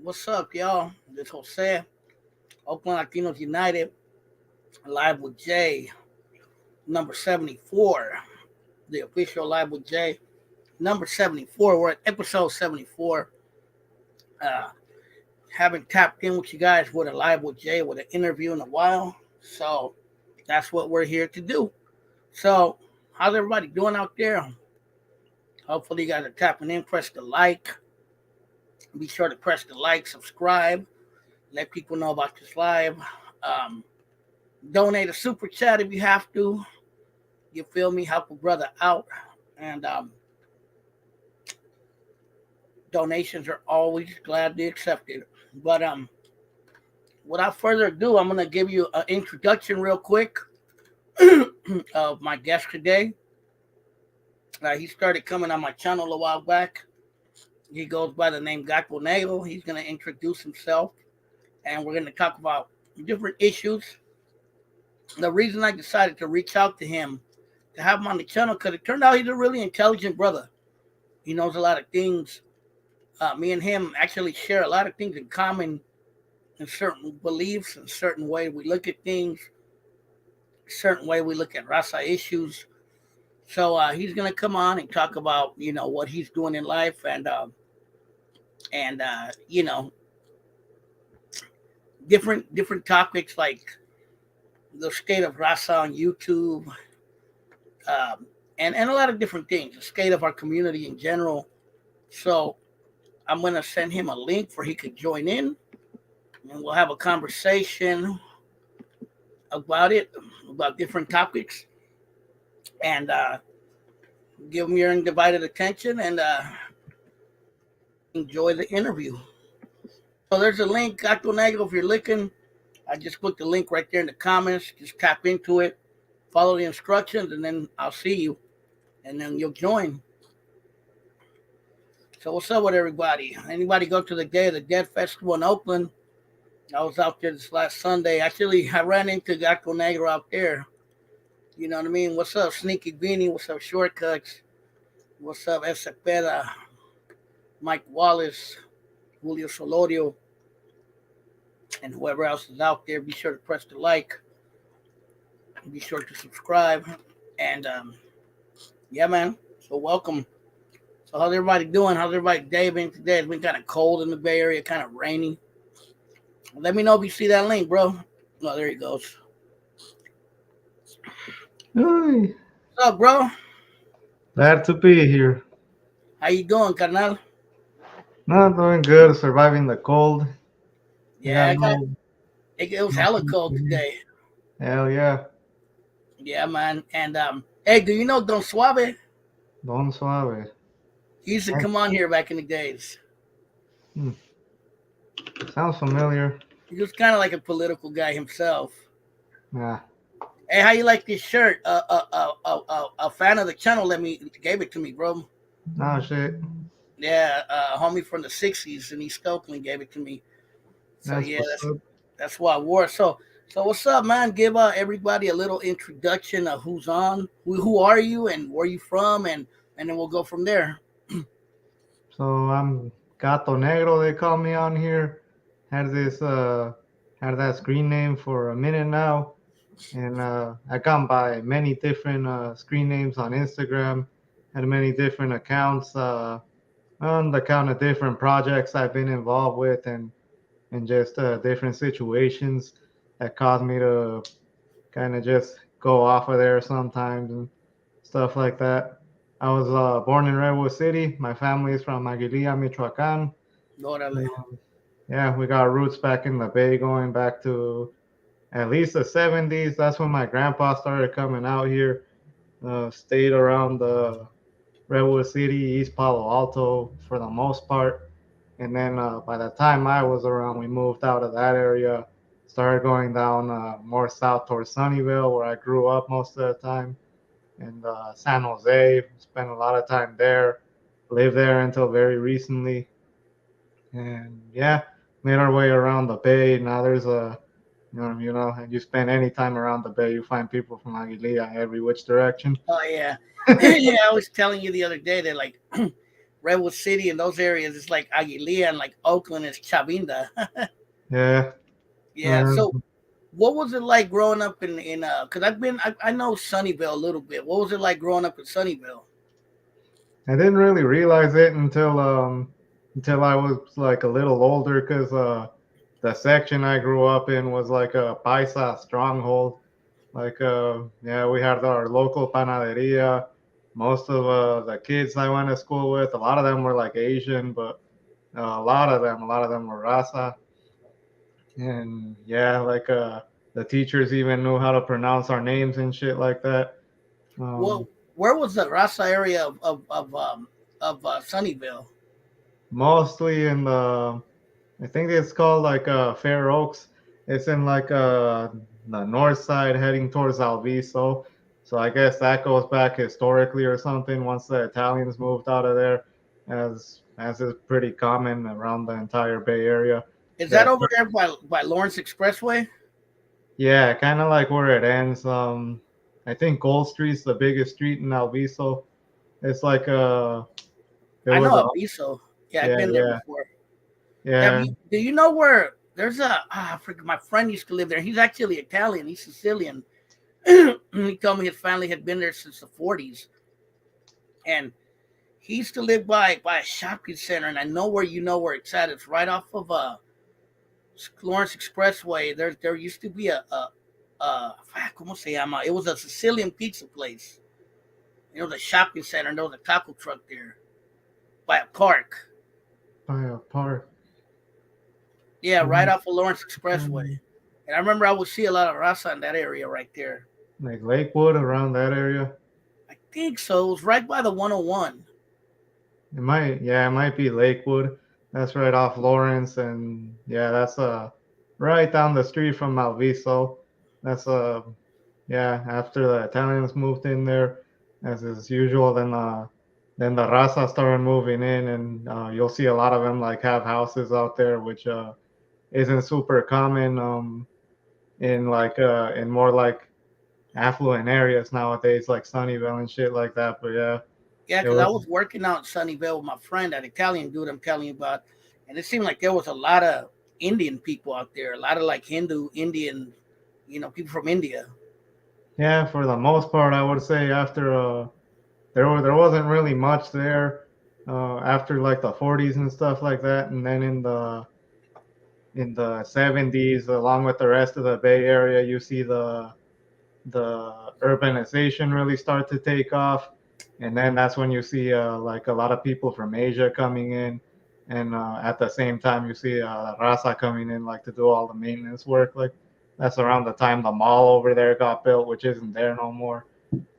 What's up, y'all? This Jose, Oakland Latinos United, live with Jay, number 74. The official live with Jay, number 74. We're at episode 74. Uh, haven't tapped in with you guys with a live with Jay with an interview in a while. So that's what we're here to do. So, how's everybody doing out there? Hopefully, you guys are tapping in. Press the like. Be sure to press the like, subscribe, let people know about this live. Um, Donate a super chat if you have to. You feel me? Help a brother out. And donations are always gladly accepted. But without further ado, I'm gonna give you an introduction real quick of my guest today. He started coming on my channel a while back. He goes by the name Gato Negro. He's gonna introduce himself, and we're gonna talk about different issues. The reason I decided to reach out to him to have him on the channel because it turned out he's a really intelligent brother. He knows a lot of things. Me and him actually share a lot of things in common in certain beliefs and certain way we look at things, certain way we look at raza issues. So he's gonna come on and talk about what he's doing in life and different topics like the state of raza on YouTube, and a lot of different things, the state of our community in general. So I'm gonna send him a link where he could join in, and we'll have a conversation about it, about different topics, and give him your undivided attention and enjoy the interview. So there's a link, Gato Negro, if you're looking. I just put the link right there in the comments. Just tap into it, follow the instructions, and then I'll see you, and then you'll join. So what's up with everybody? Anybody go to the Day of the Dead Festival in Oakland? I was out there this last Sunday. Actually, I ran into Gato Negro out there. You know what I mean? What's up, Sneaky Beanie? What's up, Shortcuts? What's up, Cepeda? Mike Wallace, Julio Solorio, and whoever else is out there. Be sure to press the like. Be sure to subscribe. And yeah, man. So welcome. So how's everybody doing? How's everybody day been today? It's been kind of cold in the Bay Area, kind of rainy. Let me know if you see that link, bro. Oh, there he goes. Hey, What's up, bro? glad to be here. How you doing, carnal? Not doing good, surviving the cold. I Yeah, got I got no, it was no hella heat cold here. today. Hell yeah. Yeah, man. And hey, do you know Don Suave? Don Suave. He used to Hey, come on here back in the days. hmm, sounds familiar. He was kind of like a political guy himself. Nah, Hey, how you like this shirt? A fan of the channel gave it to me, bro. no shit. Yeah, a homie from the '60s, and East Oakland gave it to me. So That's yeah, what's up. that's why I wore it. So what's up, man? Give everybody a little introduction of who's on, who are you, and where you from, and then we'll go from there. So I'm Gato Negro, they call me on here. Had this, had that screen name for a minute now. And I gone by many different screen names on Instagram, had many different accounts. On the count of different projects I've been involved with and just different situations that caused me to kind of just go off of there sometimes and stuff like that. I was born in Redwood City. My family is from Aguililla, Michoacan. Órale. Yeah, we got roots back in the Bay going back to at least the 70s. That's when my grandpa started coming out here. Stayed around the Redwood City, East Palo Alto for the most part. And then by the time I was around, we moved out of that area, started going down more south towards Sunnyvale, where I grew up most of the time, and San Jose. Spent a lot of time there, lived there until very recently. And yeah, made our way around the Bay. Now there's and you spend any time around the Bay, you find people from Aguililla every which direction. Oh yeah, yeah. I was telling you the other day that like Redwood City and those areas, it's like Aguililla, and like Oakland is Chavinda. Yeah. Yeah. Uh, So what was it like growing up in because I know Sunnyvale a little bit. What was it like growing up in Sunnyvale? I didn't really realize it until I was like a little older, because the section I grew up in was like a paisa stronghold. Like yeah, we had our local panaderia. Most of the kids I went to school with, a lot of them were like Asian, but a lot of them were Rasa. And yeah, like the teachers even knew how to pronounce our names and shit like that. Um, Well, where was the Rasa area of Sunnyvale? Mostly in I think it's called like Fair Oaks. It's in like the north side heading towards Alviso. So I guess that goes back historically or something once the Italians moved out of there, as is pretty common around the entire Bay Area. Is that That over there by Lawrence Expressway? Yeah, kind of like where it ends. I think Gold Street's the biggest street in Alviso. It's like it I was know a Aviso. Yeah, I've yeah, been there yeah, before. Have yeah. you? Do you know where there's a? I forget. My friend used to live there. He's actually Italian. He's Sicilian. He told me his family had been there since the 40s, and he used to live by a shopping center. And I know where you know where it's at. It's right off of Lawrence Expressway. There used to be ¿cómo se llama? It was a Sicilian pizza place. It was a shopping center, and there was a taco truck there by a park. By a park. Yeah, right Mm, off of Lawrence Expressway. And I remember I would see a lot of raza in that area right there. like Lakewood around that area. I think so. It was right by the 101. It might be Lakewood. That's right off Lawrence, and yeah, that's right down the street from Malviso. That's yeah, after the Italians moved in there, as is usual, then the Raza started moving in, and you'll see a lot of them like have houses out there, which isn't super common in more like affluent areas nowadays, like Sunnyvale and shit like that. But yeah, Yeah, it because I was was working out in Sunnyvale with my friend, that Italian dude I'm telling you about. And it seemed like there was a lot of Indian people out there, a lot of like Hindu, Indian, people from India. yeah, for the most part, I would say after there wasn't really much there after like the 40s and stuff like that, and then in the 70s, along with the rest of the Bay Area, you see the urbanization really start to take off, and then that's when you see like a lot of people from Asia coming in, and at the same time you see Raza coming in like to do all the maintenance work. Like that's around the time the mall over there got built, which isn't there no more.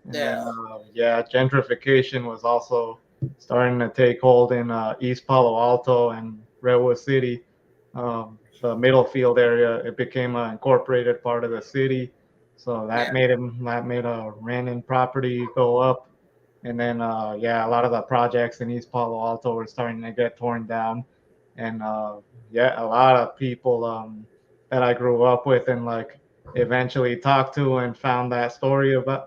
And then, Yeah, yeah, gentrification was also starting to take hold in East Palo Alto and Redwood City. The Middlefield area, it became an incorporated part of the city, so yeah, that made a rent property go up. And then, yeah, a lot of the projects in East Palo Alto were starting to get torn down, and yeah, a lot of people that I grew up with and like eventually talked to and found that story about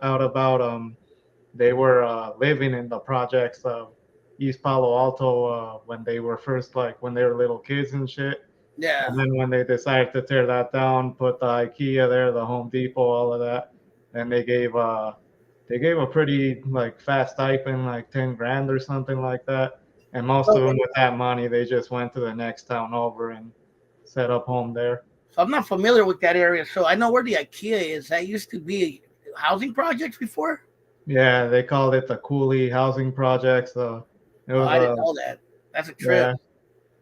they were living in the projects of East Palo Alto when they were first like when they were little kids and shit. And yeah. then when they decided to tear that down, put the IKEA there, the Home Depot, all of that, then they gave a pretty like fat stipend, like 10 grand or something like that. And most So, of them with that money, they just went to the next town over and set up home there. so I'm not familiar with that area. So I know where the IKEA is. That used to be housing projects before. Yeah, they called it the Cooley Housing Project. So it Oh, was I didn't know that. That's a trip. yeah.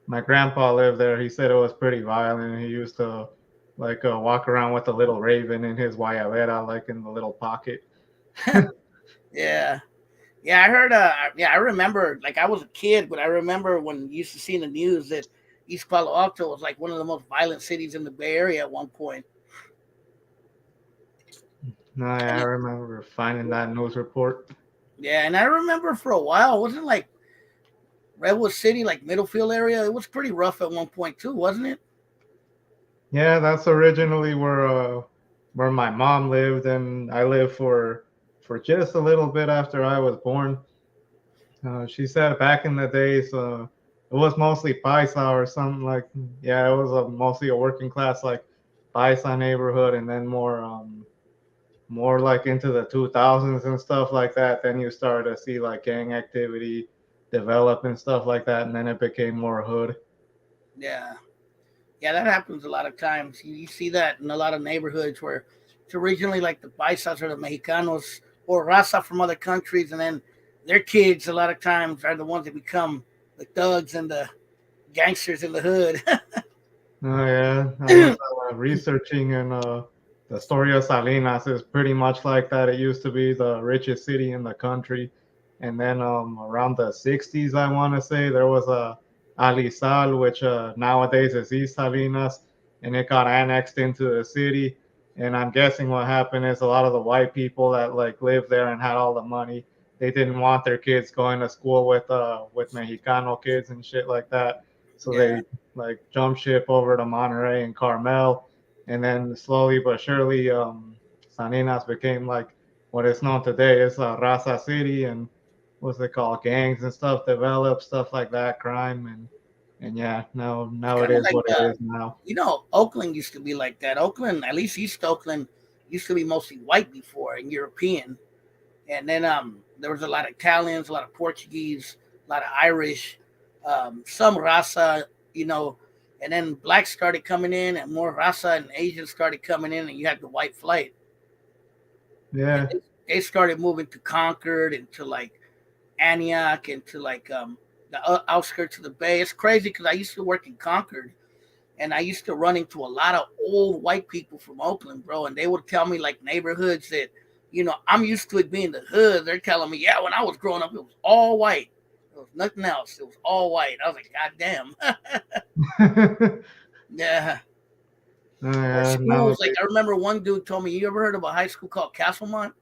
My grandpa lived there. He said it was pretty violent. He used to like walk around with a little raven in his guayabera, like in the little pocket. Yeah. Yeah, I heard. Yeah, I remember. Like, I was a kid, but I remember when you used to see in the news that East Palo Alto was like one of the most violent cities in the Bay Area at one point. No, And yeah, I it, remember finding that news report. yeah, and I remember for a while, it wasn't like Redwood City, like Middlefield area. It was pretty rough at one point too, wasn't it? Yeah, that's originally where my mom lived, and I lived for just a little bit after I was born. She said back in the days, it was mostly Paisa or something like, yeah, it was mostly a working class like Paisa neighborhood, and then more like into the 2000s and stuff like that. Then you started to see like gang activity develop and stuff like that, and then it became more hood. Yeah, yeah, that happens a lot of times. You see that in a lot of neighborhoods where it's originally like the paisas or the Mexicanos or raza from other countries, and then their kids a lot of times are the ones that become the thugs and the gangsters in the hood. Oh yeah, I was researching, and the story of Salinas is pretty much like that. It used to be the richest city in the country, and then around the '60s, I want to say there was a Alisal, which nowadays is East Salinas, and it got annexed into the city. And I'm guessing what happened is a lot of the white people that like lived there and had all the money, they didn't want their kids going to school with Mexicano kids and shit like that, so Yeah, they like jump ship over to Monterey and Carmel, and then slowly but surely, Salinas became like what is known today as Raza City, and what's it called, gangs and stuff developed, stuff like that, crime, and yeah, it's now it kind of is like what it is now. Oakland used to be like that. Oakland, at least East Oakland, used to be mostly white before and European, and then there was a lot of Italians, a lot of Portuguese, a lot of Irish, some Rasa, you know, and then blacks started coming in, and more Rasa and Asians started coming in, and you had the white flight, and Yeah, they started moving to Concord and to like Antioch and to like the outskirts of the Bay. It's crazy because I used to work in Concord, and I used to run into a lot of old white people from Oakland, bro, and they would tell me like neighborhoods that, I'm used to it being the hood. They're telling me, yeah, when I was growing up, it was all white. There was nothing else. It was all white. I was like, God damn. oh Yeah. Or yeah, schools. Like nowadays I remember one dude told me, you ever heard of a high school called Castlemont?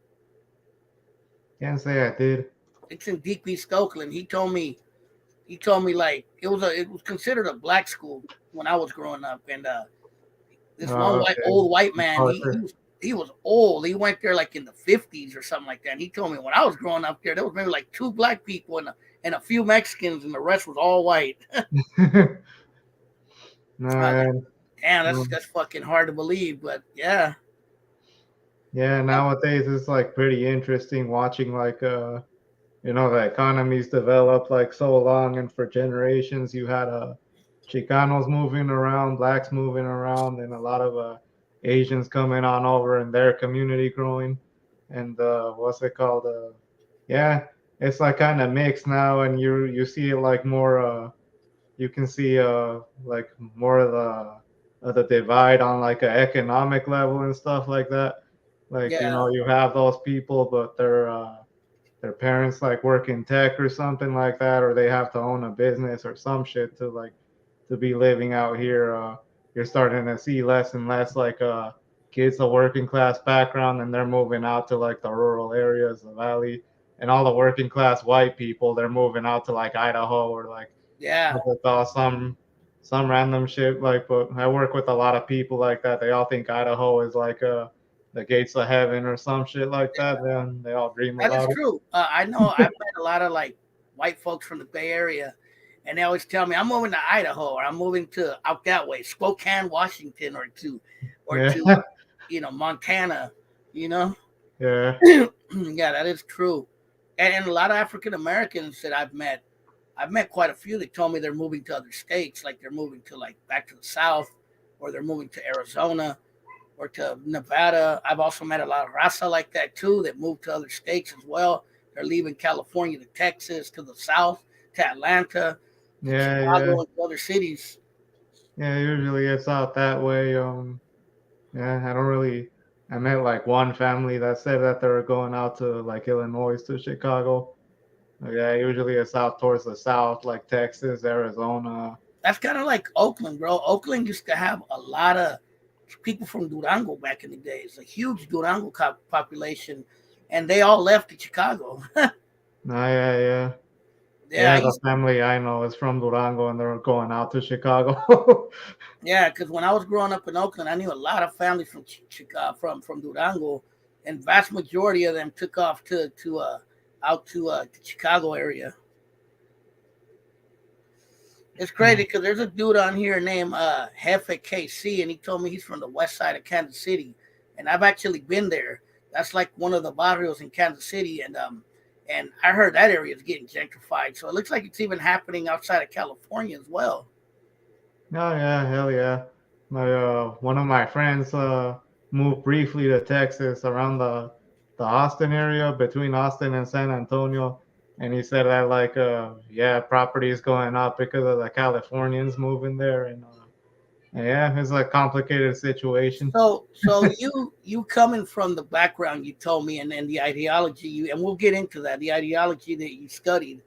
can't say I did. It's in Deep East Oakland. He told me like it was considered a black school when I was growing up, and this one Oh, white okay, old white man, he he Parker. was he was old. He went there like in the 50s or something like that. And he told me when I was growing up there was maybe like two black people and a few Mexicans, and the rest was all white. No, I was like, yeah, damn, that's no. that's fucking hard to believe, but yeah, Yeah, that, nowadays it's like pretty interesting watching like the economies developed like so long, and for generations you had Chicanos moving around, blacks moving around, and a lot of Asians coming on over and their community growing. And what's it called? Yeah, it's like kind of mixed now, and you see it like more. You can see like more of the divide on like an economic level and stuff like that. Like yeah, you have those people, but their parents like work in tech or something like that, or they have to own a business or some shit to be living out here. You're starting to see less and less like kids of working class background, and they're moving out to like the rural areas, the valley, and all the working class white people, they're moving out to like Idaho or like yeah. what's it called, some random shit. Like, but I work with a lot of people like that. They all think Idaho is like the gates of heaven or some shit like that. Then they all dream That is about it. true. I know I've met a lot of like white folks from the Bay Area, and they always tell me I'm moving to Idaho or I'm moving to out that way, Spokane, Washington, or to Yeah, Montana. You know, yeah, yeah, that is true. And a lot of African Americans that I've met quite a few that told me they're moving to other states, like they're moving to like back to the South, or they're moving to Arizona or to Nevada. I've also met a lot of Rasa like that too that moved to other states as well. They're leaving California to Texas, to the South, to Atlanta, to yeah, yeah, Chicago, and to other cities. yeah. Usually it's out that way. Yeah, I don't really. I met like one family that said that they were going out to like Illinois to Chicago. Yeah, usually it's out towards the south, like Texas, Arizona. That's kind of like Oakland, bro. Oakland used to have a lot of people from Durango back in the days, a huge Durango population, and they all left to Chicago. No, yeah, yeah. Yeah, I Yeah, the used family I know is from Durango, and they're going out to Chicago. Yeah, because when I was growing up in Oakland, I knew a lot of families from Chicago, from Durango, and vast majority of them took off to out to the Chicago area. It's crazy because there's a dude on here named Hefe KC, and he told me he's from the west side of Kansas City, and I've actually been there. That's like one of the barrios in Kansas City, and I heard that area is getting gentrified. So it looks like it's even happening outside of California as well. Oh yeah, hell yeah. My one of my friends moved briefly to Texas around the Austin area between Austin and San Antonio, and he said that like yeah, property is going up because of the Californians moving there, and yeah, it's a complicated situation. So you coming from the background you told me, and then the ideology you, and we'll get into that. The ideology that you studied.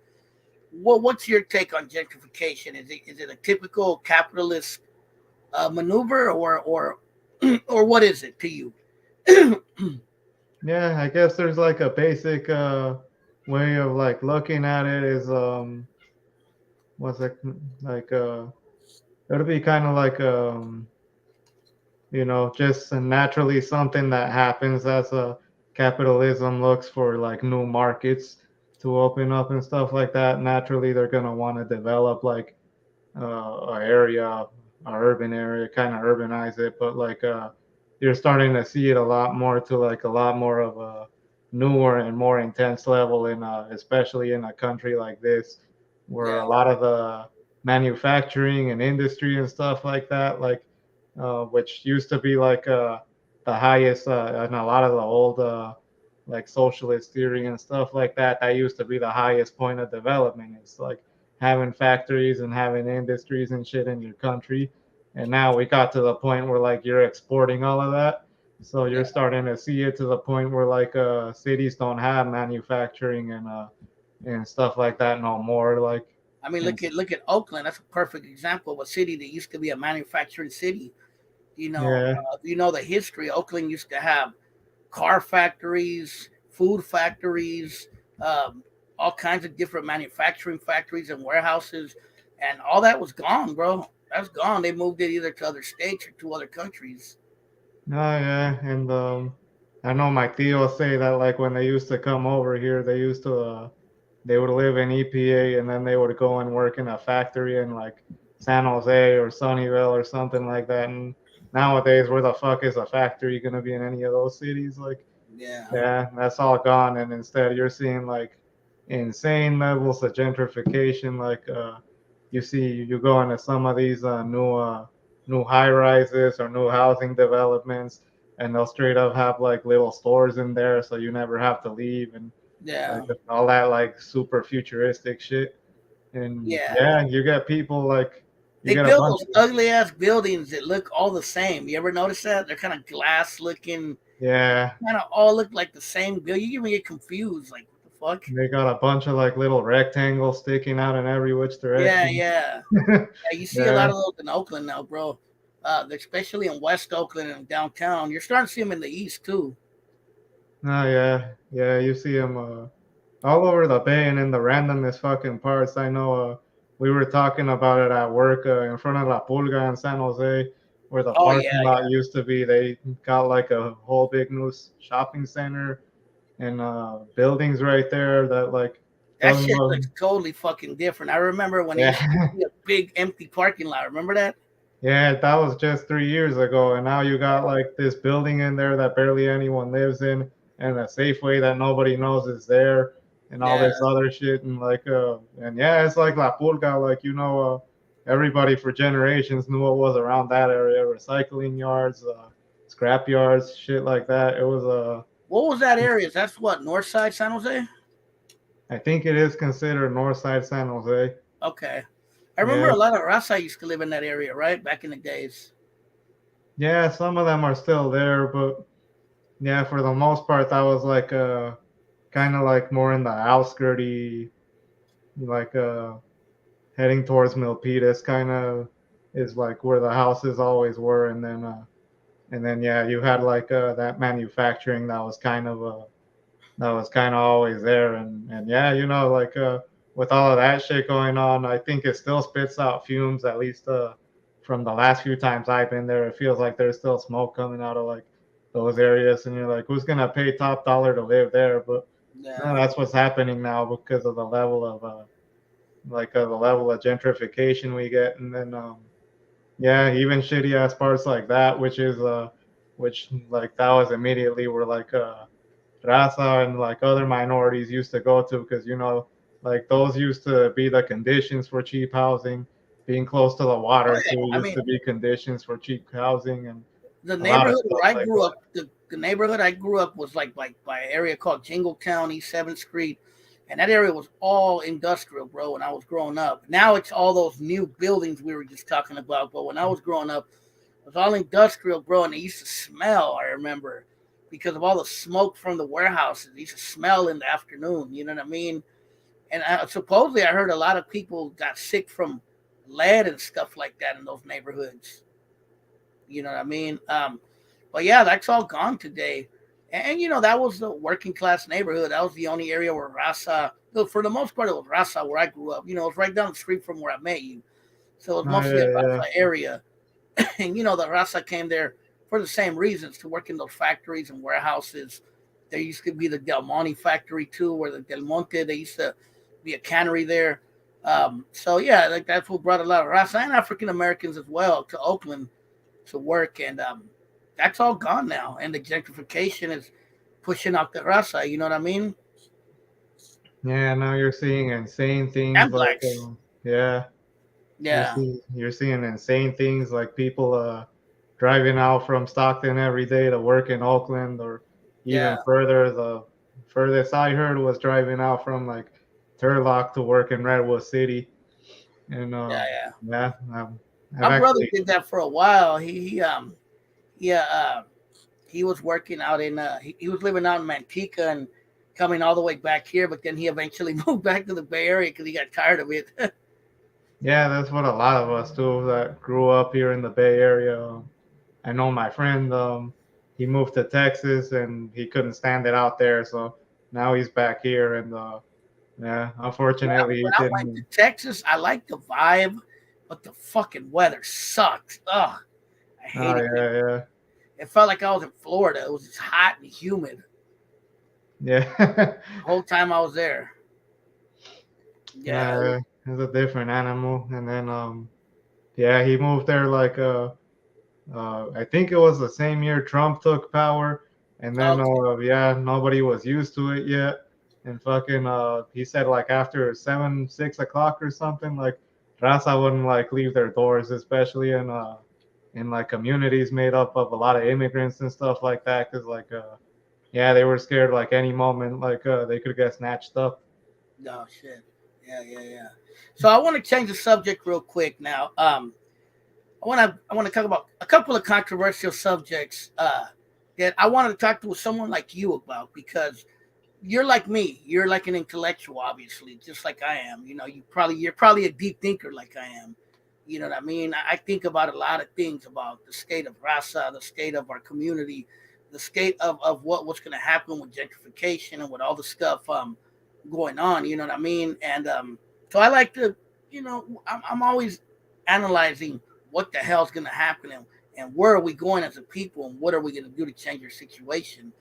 What's your take on gentrification? Is it a typical capitalist maneuver, or or what is it to you? Yeah, I guess there's like a basic way of like looking at it is what's it like it'll be kind of like just naturally something that happens as capitalism looks for like new markets to open up and stuff like that. Naturally, they're gonna want to develop like a area, a urban area, kind of urbanize it. But like you're starting to see it a lot more to like a lot more of a newer and more intense level in especially in a country like this, where Yeah, a lot of the manufacturing and industry and stuff like that, like which used to be like the highest in a lot of the old like socialist theory and stuff like that. That used to be the highest point of development. It's like having factories and having industries and shit in your country. And now we got to the point where like you're exporting all of that. So you're yeah. starting to see it to the point where like cities don't have manufacturing and stuff like that no more. Like I mean, and look at Oakland. That's a perfect example of a city that used to be a manufacturing city. yeah, You know the history. Oakland used to have car factories, food factories, um, all kinds of different manufacturing factories and warehouses, and all that was gone, bro. That's gone. They moved it either to other states or to other countries. no, yeah, and I know my tío say that like when they used to come over here, they used to they would live in EPA and then they would go and work in a factory in like San Jose or Sunnyvale or something like that. And nowadays, where the fuck is a factory gonna be in any of those cities? Like, Yeah, yeah, that's all gone. And instead, you're seeing like insane levels of gentrification. Like, you see, you go into some of these new high rises or new housing developments, and they'll straight up have like little stores in there, so you never have to leave. And like yeah, all that like super futuristic shit. And yeah. yeah, you get people like you They get a build bunch those of ugly ass buildings that look all the same. You ever notice that? They're kind of glass looking, yeah, kind of all look like the same building. You even get confused, like what the fuck? they got a bunch of like little rectangles sticking out in every which Yeah, direction. yeah. Yeah, you see a lot Yeah. of those in Oakland now, bro. Especially in West Oakland and downtown. You're starting to see them in the East too. Oh yeah, yeah. You see them all over the bay and in the randomest fucking parts. I know. We were talking about it at work in front of La Pulga in San Jose, where the Oh yeah, parking lot yeah. used to be. They got like a whole big new shopping center and buildings right there that like That doesn't shit look. looks totally fucking different. I remember when it used to Yeah, be a big empty parking lot. Remember that? yeah. That was just 3 years ago, and now you got like this building in there that barely anyone lives in, and a Safeway that nobody knows is there, and all Yeah, this other shit, and like and yeah, it's like La Pulga, like everybody for generations knew what was around that area, recycling yards, scrap yards, shit like that. It was what was that area? That's what, North Side San Jose? I think it is considered North Side San Jose. Okay. I remember Yeah, a lot of Rasa used to live in that area, right? Back in the days. yeah, some of them are still there, but yeah, for the most part, that was like kind of like more in the outskirty, like heading towards Milpitas, kind of is like where the houses always were, and then yeah, you had like that manufacturing that was kind of always there, and yeah, like with all of that shit going on, I think it still spits out fumes at least from the last few times I've been there. It feels like there's still smoke coming out of like those areas, and you're like, who's gonna pay top dollar to live there? But no, Yeah. that's what's happening now because of the level of like the level of gentrification we get, and then yeah, even shitty ass parts like that, which like that was immediately where like Raza and like other minorities used to go to, because like those used to be the conditions for cheap housing. Being close to the Oh water yeah, too I used mean to be conditions for cheap housing and the a lot of neighborhood stuff where I like grew that. up, the neighborhood I grew up was like by an area called Jingletown, East Seventh Street, and that area was all industrial, bro. When I was growing up, now it's all those new buildings we were just talking about. But when I was growing up, it was all industrial, bro, and it used to smell. I remember because of all the smoke from the warehouses. It used to smell in the afternoon. You know what I mean? And supposedly, I heard a lot of people got sick from lead and stuff like that in those neighborhoods. You know what I mean? But yeah, that's all gone today. And that was the working class neighborhood. That was the only area where Rasa, for the most part, it was Rasa where I grew up. It was right down the street from where I met you. So it was Oh mostly a yeah, yeah. Rasa area. And the Rasa came there for the same reasons to work in those factories and warehouses. There used to be the Del Monte factory too, where the Del Monte, they used to be a cannery there. So yeah, like that's what brought a lot of Rasa and African Americans as well to Oakland to work, and that's all gone now. And the gentrification is pushing out the raza. You know what I mean? Yeah, now you're seeing insane things And like blacks. yeah, Yeah, you're seeing insane things like people driving out from Stockton every day to work in Oakland, or yeah, even further. The furthest I heard was driving out from like Turlock to work in Redwood City. And yeah. yeah, I've My brother actually did that for a while. Yeah, he was working out in he was living out in Manteca and coming all the way back here, but then he eventually moved back to the Bay Area because he got tired of it. yeah, that's what a lot of us do that grew up here in the Bay Area. I know my friend, he moved to Texas and he couldn't stand it out there, so now he's back here. And yeah, when unfortunately, he I went to didn't. Texas, I liked the vibe, but the fucking weather sucked. Ugh, I Oh hated it. yeah, It felt like I was in Florida. It was just hot and humid yeah, yeah. the whole time I was there. Yeah. It's a different animal. And then yeah, he moved there like I think it was the same year Trump took power, and then Okay. yeah, nobody was used to it yet. And fucking he said like after 6 o'clock or something, like Raza wouldn't like leave their doors, especially in like communities made up of a lot of immigrants and stuff like that, because like yeah, they were scared like any moment like they could get snatched up. No shit. Yeah. So I want to change the subject real quick now. I want to talk about a couple of controversial subjects that I wanted to talk to someone like you about because you're like me. You're like an intellectual, obviously, just like I am. You're probably a deep thinker like I am. You know what I mean? I think about a lot of things about the state of Rasa, the state of our community, the state of what's going to happen with gentrification and with all the stuff going on. You know what I mean? And so I like to, I'm always analyzing what the hell's going to happen and where are we going as a people and what are we going to do to change our situation.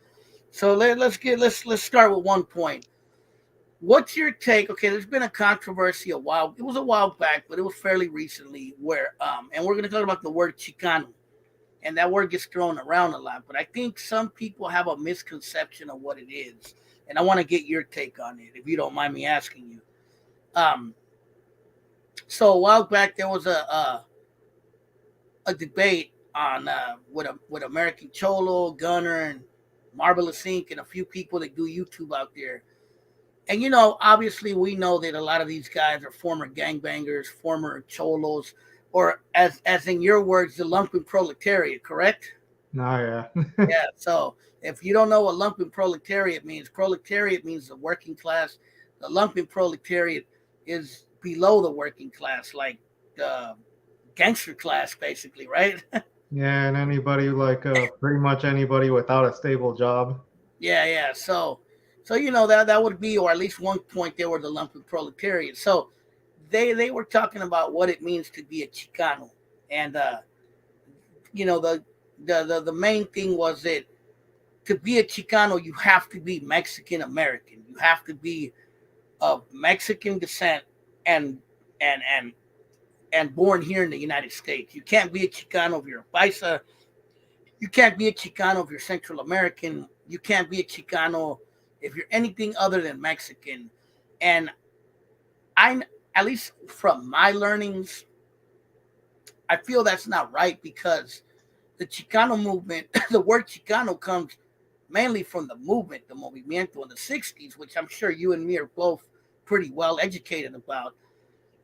So let's start with one point. What's your take? Okay, there's been a controversy a while. It was a while back, but it was fairly recently where and we're going to talk about the word Chicano, and that word gets thrown around a lot. But I think some people have a misconception of what it is, and I want to get your take on it, if you don't mind me asking you. Um, so a while back there was a debate on with American Cholo, Gunner, and Marvelous Inc. and a few people that do YouTube out there. And obviously, we know that a lot of these guys are former gangbangers, former cholos, or as in your words, the lumpen proletariat. Correct? Oh yeah, Yeah. So if you don't know what lumpen proletariat means the working class. The lumpen proletariat is below the working class, like the gangster class, basically, right? yeah, and anybody like pretty much anybody without a stable job. Yeah. So that would be, or at least one point, they were the lumpen proletariat. So they were talking about what it means to be a Chicano, and the main thing was that to be a Chicano, you have to be Mexican American. You have to be of Mexican descent, and and and and born here in the United States. You can't be a Chicano if you're a Paisa. You can't be a Chicano if you're Central American. You can't be a Chicano if you're anything other than Mexican. And I, at least from my learnings, I feel that's not right because the Chicano movement, the word Chicano comes mainly from the movement, the movimiento in the 60s, which I'm sure you and me are both pretty well educated about.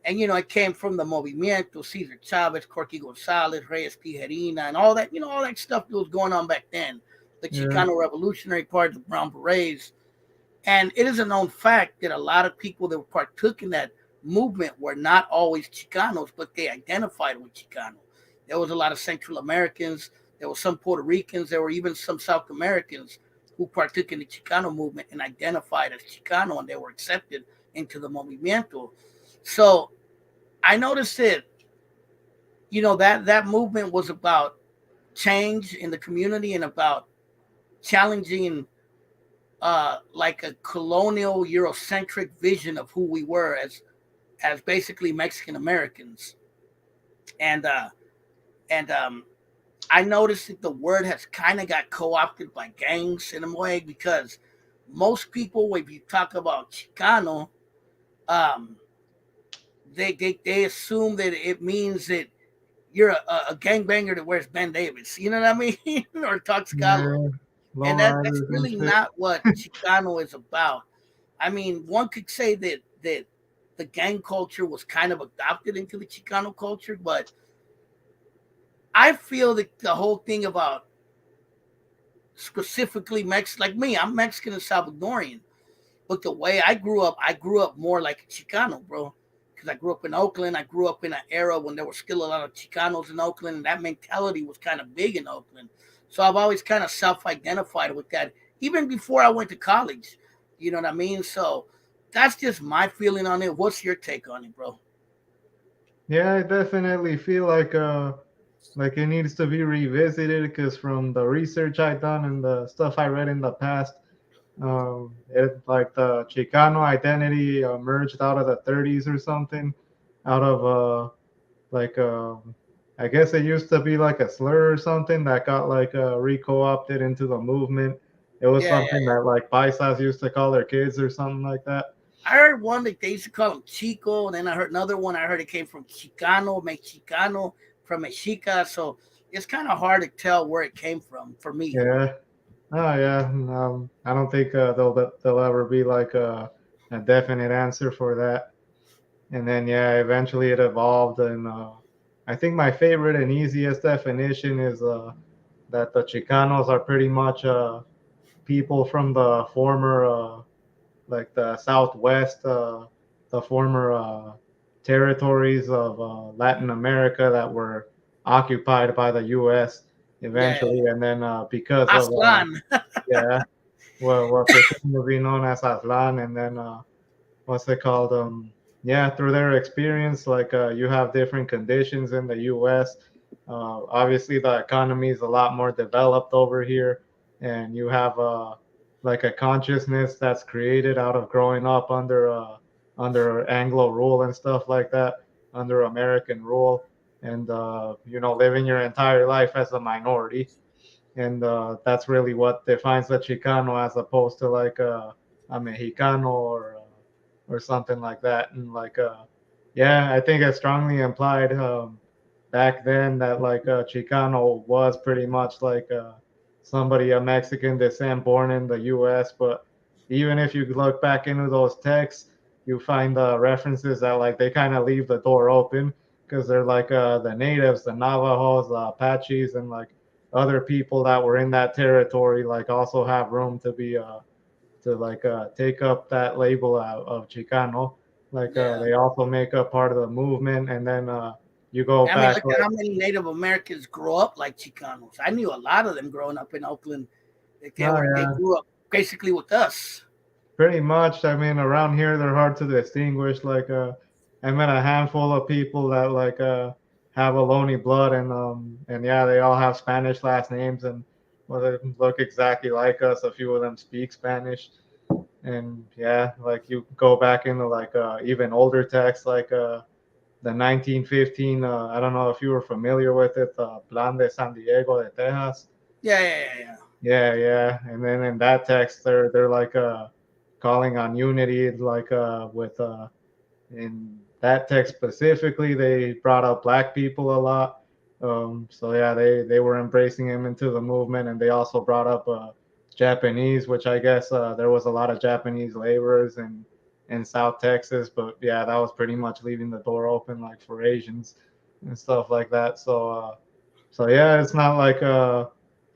And, it came from the movimiento, Cesar Chavez, Corky Gonzalez, Reyes Tijerina, and all that, all that stuff that was going on back then. The Yeah. Chicano Revolutionary Party, the Brown Berets. And it is a known fact that a lot of people that partook in that movement were not always Chicanos, but they identified with Chicano. There was a lot of Central Americans, there were some Puerto Ricans, there were even some South Americans who partook in the Chicano movement and identified as Chicano, and they were accepted into the movimiento. So I noticed that that movement was about change in the community and about challenging like a colonial Eurocentric vision of who we were as basically Mexican Americans, and I noticed that the word has kind of got co-opted by gangs in a way because most people, when you talk about Chicano, um, they assume that it means that you're a gangbanger that wears Ben Davis, you know what I mean, or Toxicalo, Yeah. and Lone that's Riders and really shit. not what Chicano is about. I mean, one could say that the gang culture was kind of adopted into the Chicano culture, but I feel that the whole thing about specifically like me, I'm Mexican and Salvadorian, but the way I grew up more like a Chicano, bro. Because I grew up in Oakland. I grew up in an era when there were still a lot of Chicanos in Oakland, and that mentality was kind of big in Oakland. So I've always kind of self-identified with that, even before I went to college. You know what I mean? So that's just my feeling on it. What's your take on it, bro? Yeah, I definitely feel like it needs to be revisited because from the research I done and the stuff I read in the past, it like the Chicano identity emerged out of the 30s or something, out of like I guess it used to be like a slur or something that got like re-co-opted into the movement. It was Yeah, something yeah. that like paisas used to call their kids or something like that. I heard one that they used to call him Chico, and then I heard another one. I heard it came from Chicano, Mexicano, from Mexica. So it's kind of hard to tell where it came from for me. Yeah. Oh yeah. I don't think there'll ever be like a definite answer for that. And then yeah, eventually it evolved, and I think my favorite and easiest definition is that the Chicanos are pretty much people from the former like the Southwest, the former territories of Latin America that were occupied by the U.S. Yeah, eventually, and then because of Aslan. yeah, what became to be known as Aslan, and then what's it called? Yeah, through their experience, like you have different conditions in the U.S. Obviously, the economy is a lot more developed over here, and you have like a consciousness that's created out of growing up under Anglo rule and stuff like that, under American rule, and living your entire life as a minority, and that's really what defines a Chicano as opposed to like a Mexicano or something like that. And like yeah, I think it strongly implied back then that like Chicano was pretty much like somebody of Mexican descent born in the U.S. But even if you look back into those texts, you find references that like they kind of leave the door open because they're like the natives, the Navajos, the Apaches, and like other people that were in that territory like also have room to be to like take up that label of Chicano. Like Yeah. they also make up part of the movement, and then you go I mean, back look at like how many Native Americans grow up like Chicanos. I knew a lot of them growing up in Oakland. oh They yeah, grew up basically with us. pretty much. I mean, around here they're hard to distinguish. Like I met a handful of people that like have Ohlone blood, and yeah, they all have Spanish last names, and well, they look exactly like us. A few of them speak Spanish. And yeah, like you go back into like even older texts like the 1915. I don't know if you were familiar with it, the Plan de San Diego de Texas. Yeah, yeah, yeah, yeah. Yeah, yeah. And then in that text, they're like calling on unity, like with in that text specifically, they brought up black people a lot. So yeah, they were embracing him into the movement, and they also brought up Japanese, which I guess there was a lot of Japanese laborers in South Texas, but yeah, that was pretty much leaving the door open like for Asians and stuff like that. So yeah, it's not like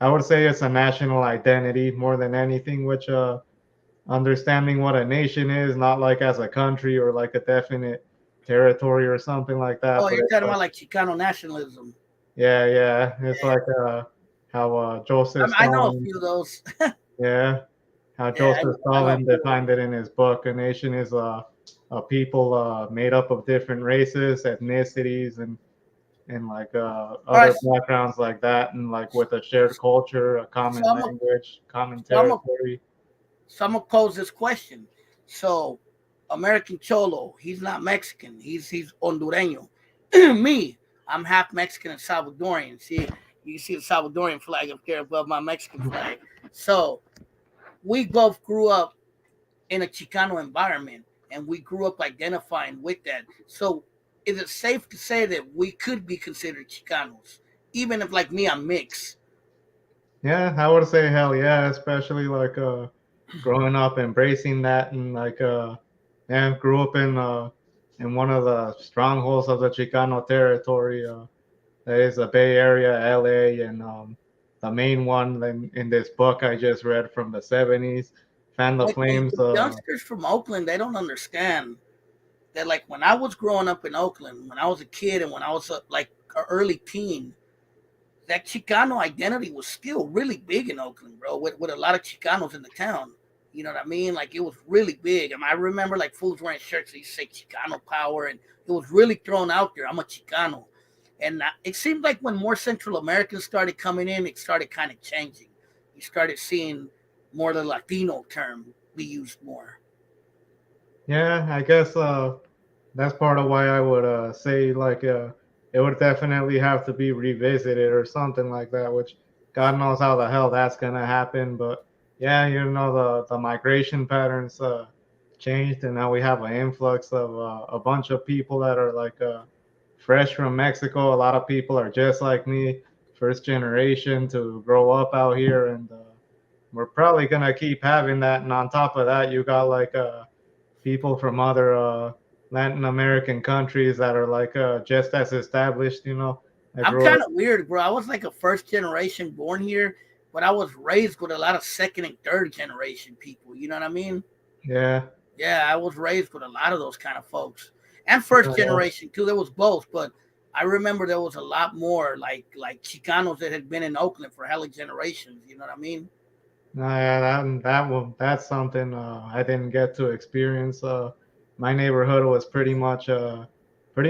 I would say it's a national identity more than anything, which understanding what a nation is, not like as a country or like a definite territory or something like that, Oh, but you're it's talking like about like Chicano nationalism. yeah, yeah, it's like how Joseph I know a Stalin, few of those. yeah, how Yeah, Joseph I know a Stalin few of defined them. it in his book. A nation is a people made up of different races, ethnicities, and like All right, other backgrounds like that, and like with a shared culture, a so common language, common I'm gonna territory. so I'm gonna pose this question. So, American Cholo, he's not Mexican. He's Hondureño. Me, I'm half Mexican and Salvadorian. See, you see the Salvadorian flag up there above my Mexican flag. So we both grew up in a Chicano environment, and we grew up identifying with that. So, is it safe to say that we could be considered Chicanos, even if, like me, I'm mixed? Yeah, I would say hell yeah, especially like growing up embracing that and like yeah, grew up in one of the strongholds of the Chicano territory. That is the Bay Area, LA, and the main one in this book I just read from the 70s, Fan the Like Flames. the youngsters from Oakland, they don't understand that. Like when I was growing up in Oakland, when I was a kid, and when I was like an early teen, that Chicano identity was still really big in Oakland, bro. With a lot of Chicanos in the town. You know what I mean? Like it was really big. I remember like fools wearing shirts that used to say Chicano power, and it was really thrown out there. I'm a Chicano, and it seemed like when more Central Americans started coming in, it started kind of changing. You started seeing more the Latino term be used more. Yeah, I guess that's part of why I would say like it would definitely have to be revisited or something like that. Which God knows how the hell that's gonna happen. But yeah, you know the migration patterns changed, and now we have an influx of a bunch of people that are like fresh from Mexico. A lot of people are just like me, first generation to grow up out here, and we're probably gonna keep having that. And on top of that, you got like people from other Latin American countries that are like just as established, you know. I I'm grew kind up, of weird, bro. I was like a first generation born here, but I was raised with a lot of second and third generation people. You know what I mean? yeah, Yeah, I was raised with a lot of those kind of folks, and first generation too. There was both, but I remember there was a lot more like Chicanos that had been in Oakland for hella generations. You know what I mean? yeah, that's something I didn't get to experience. My neighborhood was pretty much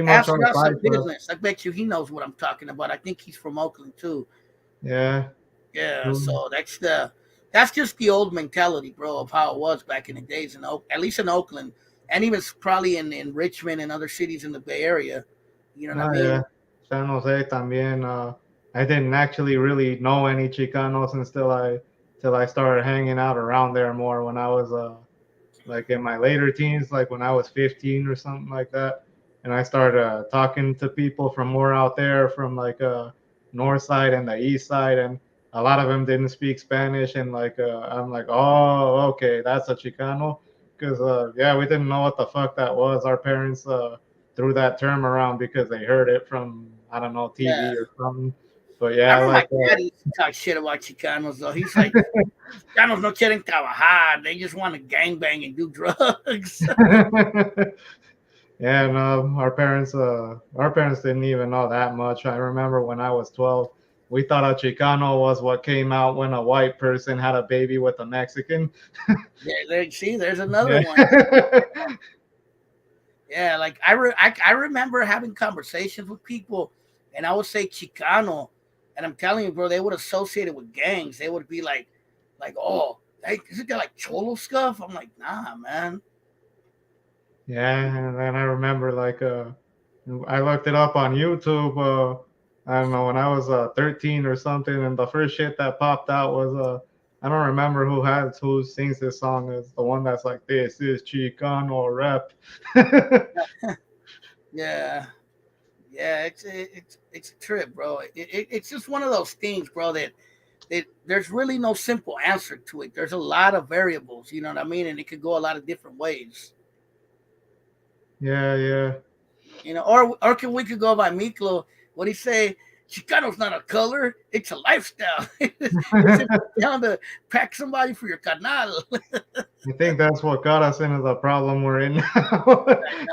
Ask our Russ of cycle. business. I bet you he knows what I'm talking about. I think he's from Oakland too. Yeah, Yeah, mm, so that's just the old mentality, bro, of how it was back in the days in Oak, at least in Oakland, and even probably in Richmond and other cities in the Bay Area. You know what I yeah. mean? San Jose también. I didn't actually really know any Chicanos until I started hanging out around there more when I was like in my later teens, like when I was 15 or something like that. And I started talking to people from more out there, from like north side and the east side, and a lot of them didn't speak Spanish. And like I'm like, oh, okay, that's a Chicano, because yeah, we didn't know what the fuck that was. Our parents threw that term around because they heard it from I don't know Yeah. TV or something. But I yeah, remember like my dad used to talk shit about Chicanos though. He's like, Chicanos no quieren trabajar. They just want to gangbang and do drugs. Yeah, no, our parents didn't even know that much. I remember when I was 12, we thought a Chicano was what came out when a white person had a baby with a Mexican. See, there's another Yeah. one. Yeah, like I remember having conversations with people, and I would say Chicano, and I'm telling you, bro, they would associate it with gangs. They would be like, oh, hey, isn't that like cholo stuff? I'm like, nah, man. Yeah, and then I remember I looked it up on YouTube. I don't know when I was 13 or something, and the first shit that popped out was I don't remember who sings this song. Is the one that's like this is Chicano rap. Yeah, yeah, it's a trip, bro. It's just one of those things, bro. That there's really no simple answer to it. There's a lot of variables, you know what I mean, and it could go a lot of different ways. Yeah, yeah. You know, or can we could go by Miklo? What he say? Chicano's not a color; it's a lifestyle. It's if you're down to pack somebody for your canal. I think that's what got us into the problem we're in now.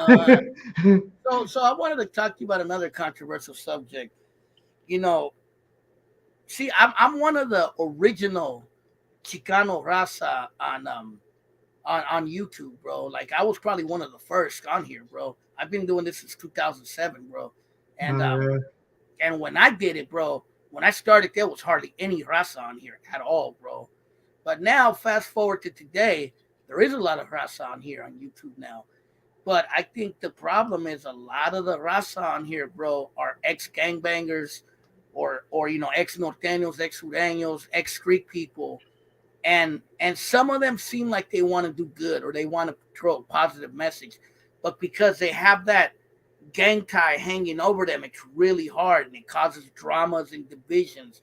uh, so I wanted to talk to you about another controversial subject. You know, see, I'm one of the original Chicano raza on YouTube, bro. Like I was probably one of the first on here, bro. I've been doing this since 2007, bro. And Yeah. and when I did it, bro, when I started, there was hardly any raza on here at all, bro. But now, fast forward to today, there is a lot of raza on here on YouTube now. But I think the problem is a lot of the raza on here, bro, are ex gangbangers, or you know, ex norteños, ex sureños, ex street people, and some of them seem like they want to do good or they want to throw a positive message, but because they have that gang tie hanging over them, it's really hard and it causes dramas and divisions.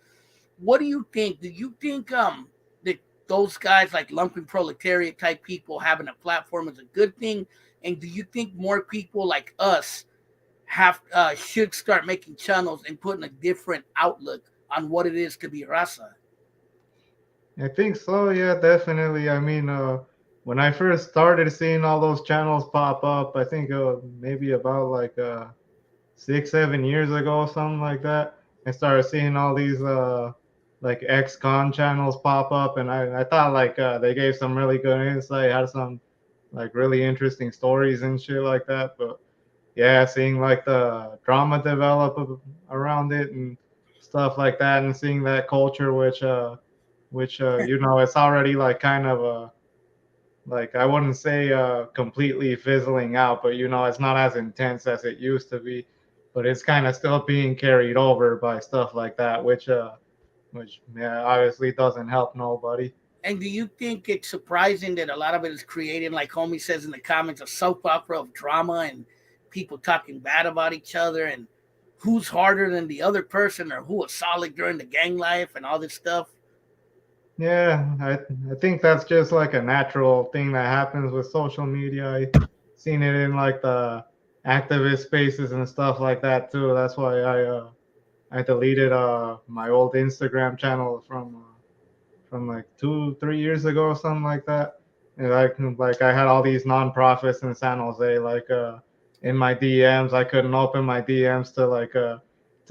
What do you think? Do you think that those guys like lumpen proletariat type people having a platform is a good thing? And do you think more people like us have should start making channels and putting a different outlook on what it is to be raza? I think so. Yeah, definitely. I mean, when I first started seeing all those channels pop up, I think maybe about 6, 7 years ago, something like that. I started seeing all these like ex-con channels pop up, and I thought they gave some really good insight, had some like really interesting stories and shit like that. But yeah, seeing like the drama develop around it and stuff like that, and seeing that culture, which you know, it's already like kind of like I wouldn't say completely fizzling out, but you know, it's not as intense as it used to be, but it's kind of still being carried over by stuff like that, which yeah, obviously doesn't help nobody. And do you think it's surprising that a lot of it is created, like Homie says in the comments, a soap opera of drama and people talking bad about each other and who's harder than the other person or who was solid during the gang life and all this stuff? Yeah, I think that's just like a natural thing that happens with social media. I seen it in like the activist spaces and stuff like that too. That's why I deleted my old Instagram channel from like 2 3 years ago or something like that. And like I had all these nonprofits in San Jose in my DMs. I couldn't open my DMs to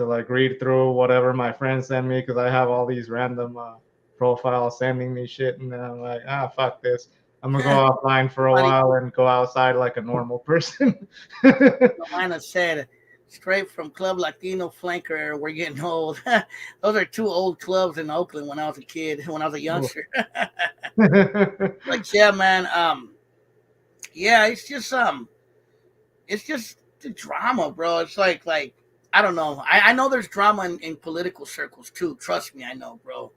like read through whatever my friends send me because I have all these random profiles sending me shit, and then I'm like, fuck this. I'm gonna go offline for a Somebody while and go outside like a normal person. mine has said, straight from Club Latino Flanker, we're getting old. Those are two old clubs in Oakland when I was a kid, when I was a youngster. Like, yeah, man. Yeah, it's just the drama, bro. It's like I don't know. I know there's drama in political circles too. Trust me, I know, bro.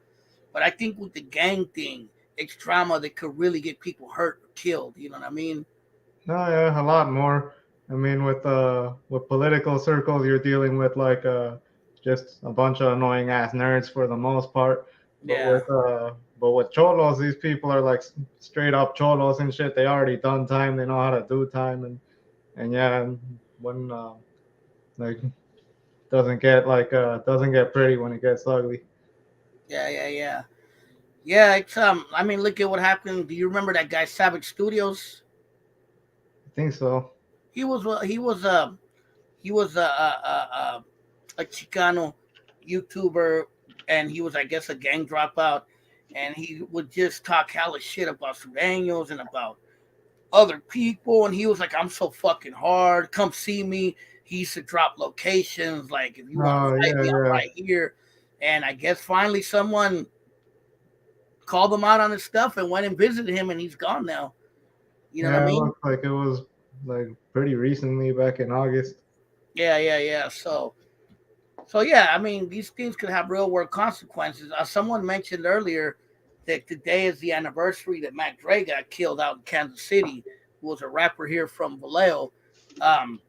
But I think with the gang thing, it's drama that could really get people hurt or killed. You know what I mean? No, yeah, a lot more. I mean, with political circles, you're dealing with just a bunch of annoying ass nerds for the most part. But Yeah, but with cholos, these people are like straight up cholos and shit. They already done time. They know how to do time, and yeah, and when like doesn't get pretty when it gets ugly. yeah. Yeah, it's I mean, look at what happened. Do you remember that guy Savage Studios? I think so. He was he was a Chicano YouTuber, and he was, I guess, a gang dropout, and he would just talk hella shit about Sureños and about other people, and he was like, "I'm so fucking hard. Come see me." He used to drop locations like, "If you want to Oh fight yeah, me, I'm yeah. right here." And I guess finally someone called him out on his stuff and went and visited him, and he's gone now. You know what I Yeah, it mean? looks like it was like pretty recently, back in August. Yeah, yeah, yeah. So yeah, I mean, these things could have real world consequences. Someone mentioned earlier that today is the anniversary that Mac Dre got killed out in Kansas City, who was a rapper here from Vallejo. Um,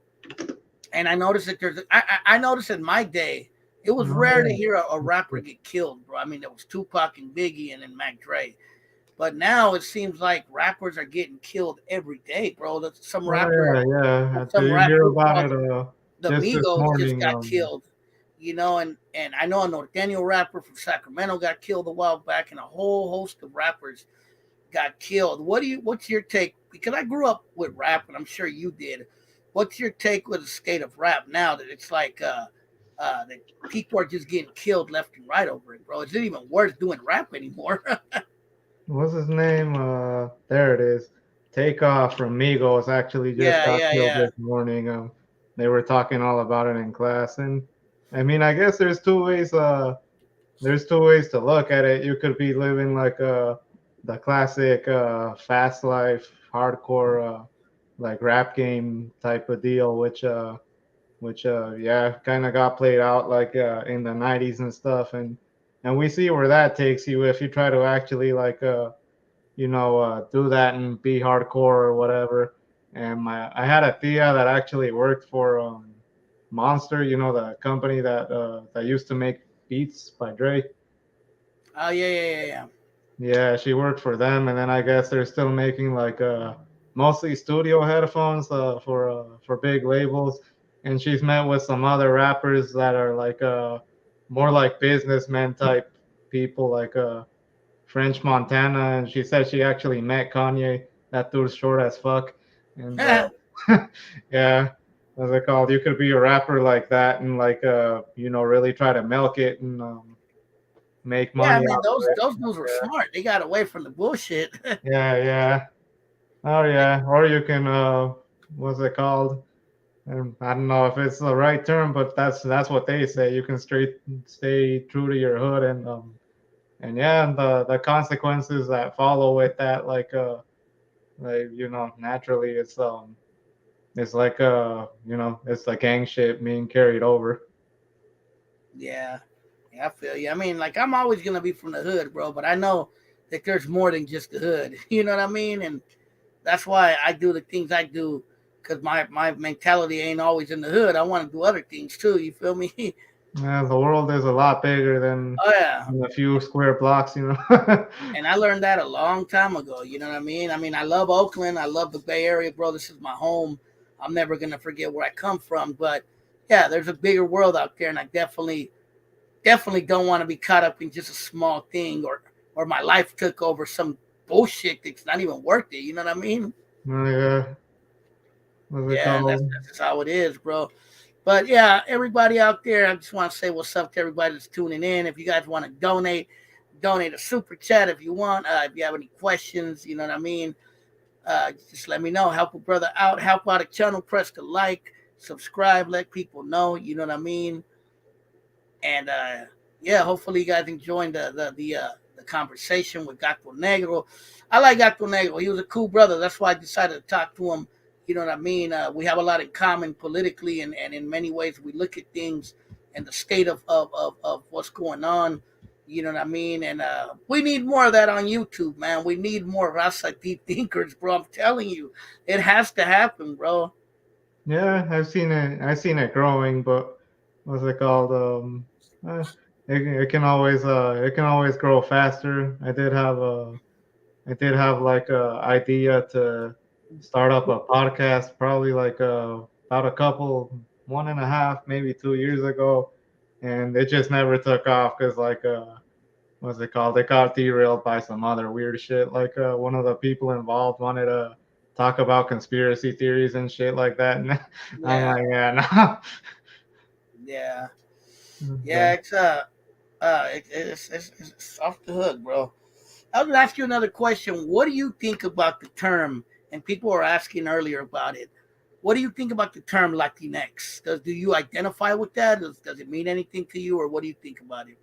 and I noticed that I noticed in my day, it was Oh rare to yeah. hear a rapper get killed, bro. I mean, there was Tupac and Biggie, and then Mac Dre. But now it seems like rappers are getting killed every day, bro. Some Oh rapper, yeah, yeah. some Did you rap hear group about called it? the Just this Migos just morning. got killed, and I know a Norteño rapper from Sacramento got killed a while back, and a whole host of rappers got killed. What's your take? Because I grew up with rap, and I'm sure you did. What's your take with the state of rap now that it's like that people are just getting killed left and right over it, bro? Is it even worth doing rap anymore? What's his name? There it is. Takeoff from Migos actually just Yeah, got yeah, killed yeah. this morning. They were talking all about it in class, and I mean, I guess there's two ways. There's two ways to look at it. You could be living like the classic fast life, hardcore, like rap game type of deal, which yeah, kind of got played out like in the 90s and stuff, and we see where that takes you if you try to actually like do that and be hardcore or whatever. And I had a tia that actually worked for Monster, the company that used to make Beats by Dre. Oh yeah, yeah, yeah, yeah. Yeah, she worked for them, and then I guess they're still making like mostly studio headphones for big labels. And she's met with some other rappers that are like more like businessmen type people, like French Montana, and she said she actually met Kanye. That dude's short as fuck, and yeah, what's it called? You could be a rapper like that and like really try to milk it and make Yeah, I money mean off of those it. dudes were smart. They got away from the bullshit. Yeah, yeah. Oh yeah. Or you can what's it called? I don't know if it's the right term, but that's what they say. You can straight stay true to your hood and yeah, and the consequences that follow with that, like naturally it's like it's the gang shit being carried over. Yeah, yeah, I feel you. I mean, like I'm always gonna be from the hood, bro, but I know that there's more than just the hood. You know what I mean? And that's why I do the things I do, because my mentality ain't always in the hood. I want to do other things too. You feel me? Yeah, the world is a lot bigger Oh yeah. than a few square blocks. And I learned that a long time ago. You know what I mean? I mean, I love Oakland. I love the Bay Area, bro. This is my home. I'm never gonna forget where I come from. But yeah, there's a bigger world out there, and I definitely don't want to be caught up in just a small thing, or my life took over some bullshit that's not even worth it. You know what I mean? Yeah, what's it Yeah, and called? that's just how it is, bro. But yeah, everybody out there, I just want to say what's up to everybody that's tuning in. If you guys want to donate a super chat if you want. If you have any questions, you know what I mean. Just let me know. Help a brother out. Help out a channel. Press the like, subscribe, let people know. You know what I mean. And yeah, hopefully you guys enjoying the conversation with Gato Negro. I like Gato Negro. He was a cool brother. That's why I decided to talk to him. You know what I mean? We have a lot in common politically, and in many ways we look at things and the state of what's going on. You know what I mean? And we need more of that on YouTube, man. We need more Rasa deep thinkers, bro. I'm telling you, it has to happen, bro. Yeah, I've seen it growing, but what's it called? Uh, it can always grow faster. I did have like a idea to start up a podcast probably like about a couple 1.5 maybe 2 years ago, and it just never took off because like what's it called? It got derailed by some other weird shit. Like one of the people involved wanted to talk about conspiracy theories and shit like that, and I'm Yeah, like, yeah, yeah, no. yeah. It's off the hook, bro. I will ask you another question. What do you think about the term? And people were asking earlier about it. What do you think about the term Latinx? Do you identify with that? Does it mean anything to you, or what do you think about it?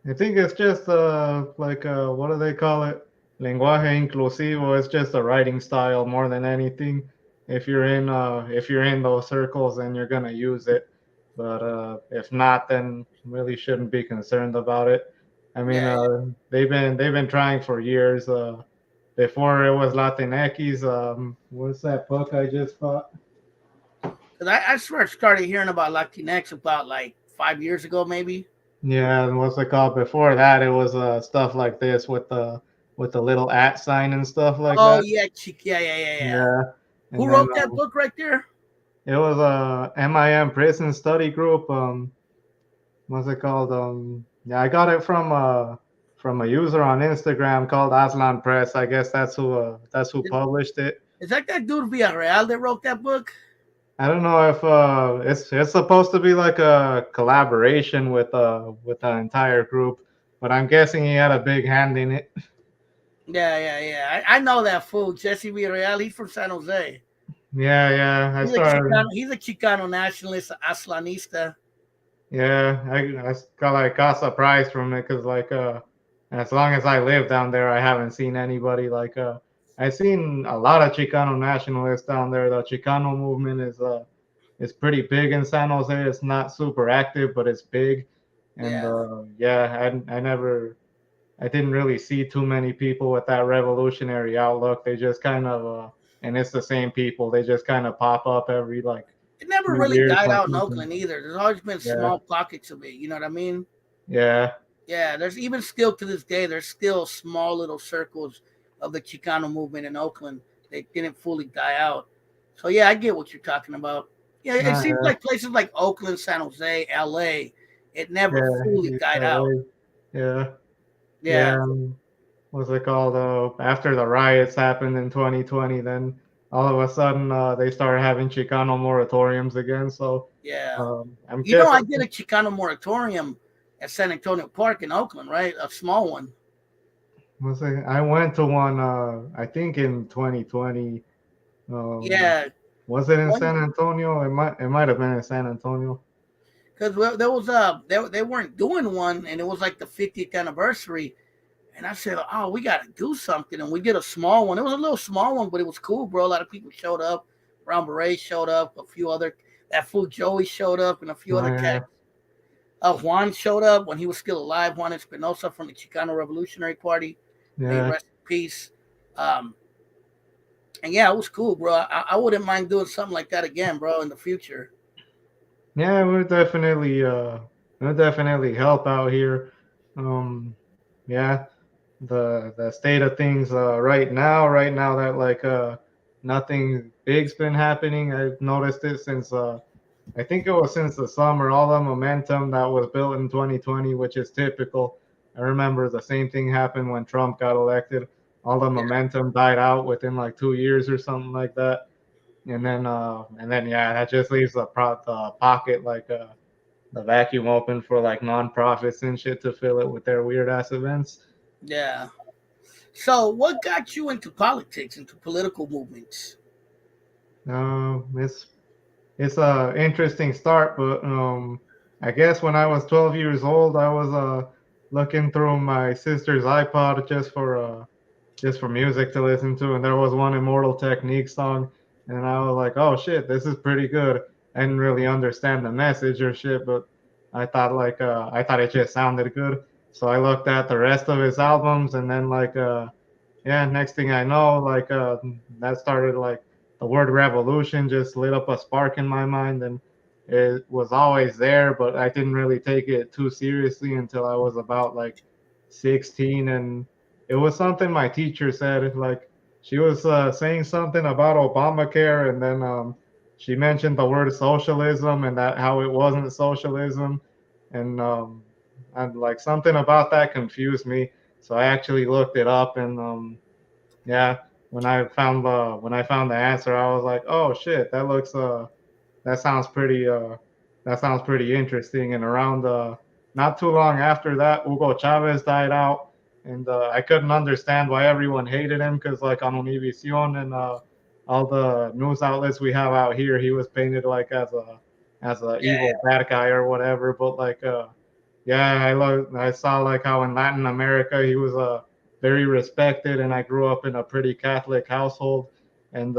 I think it's just like what do they call it? Lenguaje inclusivo. It's just a writing style more than anything. If you're in those circles, then you're gonna use it. But if not, then really shouldn't be concerned about it. I mean, Yeah, they've been trying for years. Before it was Latinx. What's that book I just bought? because I swear I started hearing about Latinx about like 5 years ago, maybe. Yeah, and what's it called? Before that, it was stuff like this with the little at sign and stuff like Oh that. yeah, yeah, yeah, yeah, yeah. Yeah, Who and then wrote that book right there? it was a MIM prison study group. What's it called? Yeah, I got it from a user on Instagram called Aslan Press. I guess that's who Is published it. is that dude Villarreal that wrote that book? I don't know if it's supposed to be like a collaboration with the entire group, but I'm guessing he had a big hand in it. Yeah, yeah, yeah. I know that fool, Jesse Villarreal. He's from San Jose. Yeah, yeah. I He's a started. Chicano. He's a Chicano nationalist, Aslanista. Yeah, I got like got surprised from it because like as long as I live down there, I haven't seen anybody like I seen a lot of Chicano nationalists down there. The Chicano movement is pretty big in San Jose. It's not super active, but it's big. And Yeah. yeah, I didn't really see too many people with that revolutionary outlook. They just kind of and it's the same people. They just kind of pop up every like It never few really years, died like out in something. Oakland either. There's always been Yeah, small pockets of it. You know what I mean? yeah. Yeah. There's even still to this day, there's still small little circles of the Chicano movement in Oakland. They didn't fully die out. So yeah, I get what you're talking about. Yeah, it Nah, seems yeah, like places like Oakland, San Jose, LA, it never yeah, fully East died out. LA. Yeah, yeah. Yeah. What's it called? After the riots happened in 2020, then all of a sudden they started having Chicano moratoriums again. So Yeah. I'm You know, I guessing. did a Chicano moratorium at San Antonio Park in Oakland, right? A small one. I went to one. I think in 2020. Um, Yeah. was it in One San Antonio? It might have been in San Antonio. because there was they weren't doing one, and it was like the 50th anniversary. And I said, "Oh, we got to do something." And we did a small one. It was a little small one, but it was cool, bro. A lot of people showed up. Brown Beret showed up. A few other that fool Joey showed up, and a few Oh other yeah, cats. Juan showed up when he was still alive. Juan Espinosa from the Chicano Revolutionary Party. May he yeah, rest in peace. Um, and yeah, it was cool, bro. I wouldn't mind doing something like that again, bro, in the future. yeah. It would definitely help out here. Um, yeah. The state of things right now that like nothing big's been happening. I've noticed it since I think it was since the summer, all the momentum that was built in 2020, which is typical. I remember the same thing happened when Trump got elected. All the Yeah, momentum died out within like 2 years or something like that. And then yeah, that just leaves the pocket like the vacuum open for like nonprofits and shit to fill it with their weird ass events. yeah. So, what got you into politics, into political movements? It's a interesting start, but I guess when I was 12 years old, I was looking through my sister's iPod just for music to listen to, and there was one Immortal Technique song, and I was like, oh shit, this is pretty good. I didn't really understand the message or shit, but I thought it just sounded good. So I looked at the rest of his albums, and then yeah, next thing I know, that started like the word revolution just lit up a spark in my mind, and it was always there, but I didn't really take it too seriously until I was about like 16, and it was something my teacher said. Like she was saying something about Obamacare, and then she mentioned the word socialism and that how it wasn't socialism, and like something about that confused me. So I actually looked it up, and yeah, when I found the answer, I was like, oh shit, that sounds pretty interesting. And around not too long after that, Hugo Chavez died out, and I couldn't understand why everyone hated him because like on Univision and all the news outlets we have out here, he was painted like as a Yeah, evil bad guy or whatever. But like yeah, I saw like how in Latin America he was very respected, and I grew up in a pretty Catholic household. And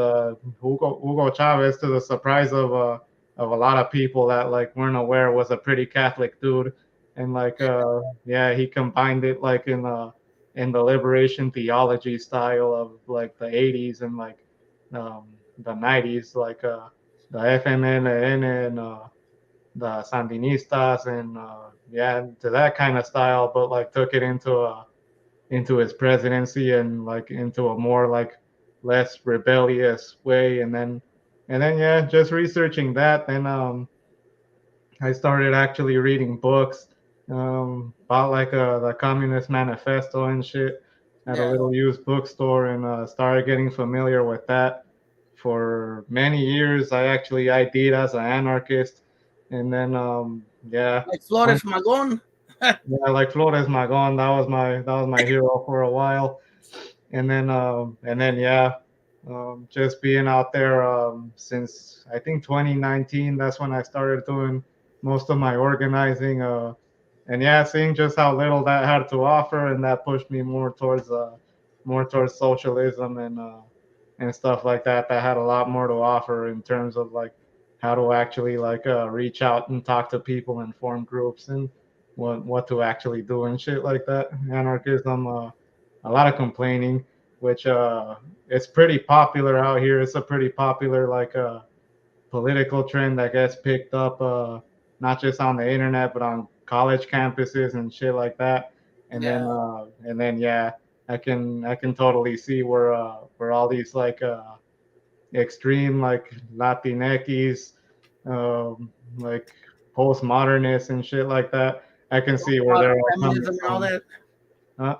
Hugo Chavez, to the surprise of a lot of people that like weren't aware, was a pretty Catholic dude. And like yeah, he combined it like in the liberation theology style of like the 80s and like the 90s, like the FMLN and the Sandinistas and yeah, to that kind of style, but like took it into his presidency and like into a more like less rebellious way, and then yeah, just researching that, then I started actually reading books about like the Communist Manifesto and shit at a Yeah. little used bookstore, and started getting familiar with that. For many years, I actually ID'd as an anarchist, and then yeah, Like one, Flores Magon. yeah, like Flores Magon, that was my hero for a while, and then yeah, just being out there since I think 2019. That's when I started doing most of my organizing. And yeah, seeing just how little that had to offer, and that pushed me more towards socialism and stuff like that. That had a lot more to offer in terms of like how to actually like reach out and talk to people and form groups and what to actually do and shit like that. Anarchism, a lot of complaining, which it's pretty popular out here. It's a pretty popular like political trend that gets picked up not just on the internet but on college campuses and shit like that. Yeah. And then yeah, I can totally see where all these like extreme like Latinx, like postmodernists and shit like that. I can see where they're Postmodern all coming feminism and all from. that. Uh,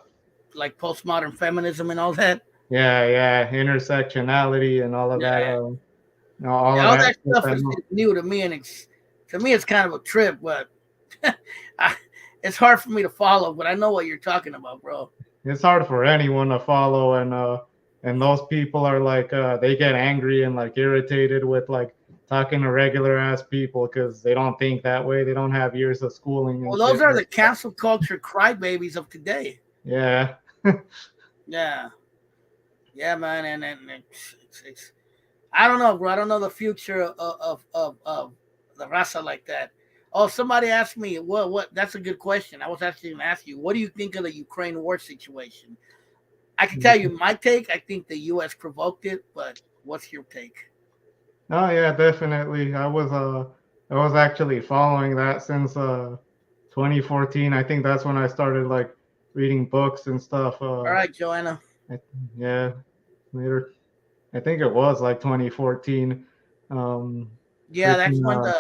Like postmodern feminism and all that. yeah, yeah, intersectionality and all of that. Yeah. All Yeah, of all that that shit. stuff is new to me, and it's to me it's kind of a trip, but I, it's hard for me to follow. But I know what you're talking about, bro. It's hard for anyone to follow, and those people are like they get angry and like irritated with like talking to regular ass people because they don't think that way. They don't have years of schooling and Well, those shit are like the that. cancel culture crybabies of today. Yeah. Yeah, yeah, man, and it's I don't know, bro. I don't know the future of the raza like that. Oh, somebody asked me, well, what? That's a good question. I was actually going to ask you, what do you think of the Ukraine war situation? I can tell you my take. I think the U.S. provoked it, but what's your take? Oh yeah, definitely. I was actually following that since 2014. I think that's when I started like reading books and stuff. All right, Joanna. I, yeah, later. I think it was like 2014. Yeah, that's Freaking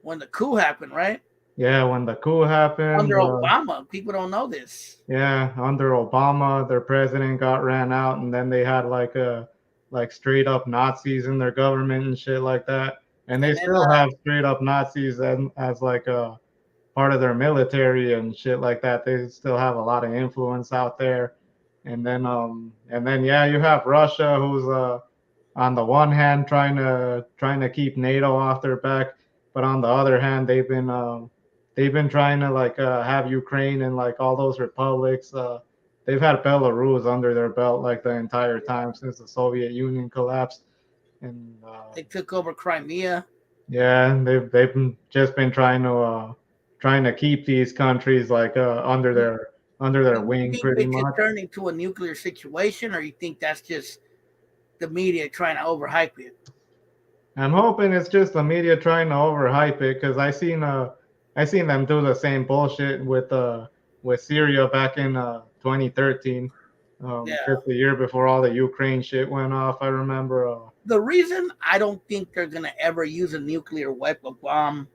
when the coup happened, right? yeah, when the coup happened. Under Obama. People don't know this. Yeah, under Obama, their president got ran out, and then they had like like straight up Nazis in their government and shit like that. And they And then still have straight up Nazis as like a part of their military and shit like that. They still have a lot of influence out there. And then yeah, you have Russia, who's on the one hand trying to keep NATO off their back, but on the other hand they've been trying to like have Ukraine and like all those republics. They've had Belarus under their belt like the entire time since the Soviet Union collapsed, and they took over Crimea. yeah, they've just been trying to keep these countries like under their Do you wing think pretty they could much. turn into a nuclear situation, or you think that's just the media trying to overhype it? I'm hoping it's just the media trying to overhype it because I seen them do the same bullshit with Syria back in 2013, Yeah. just the year before all the Ukraine shit went off. I remember. The reason I don't think they're gonna ever use a nuclear weapon bomb,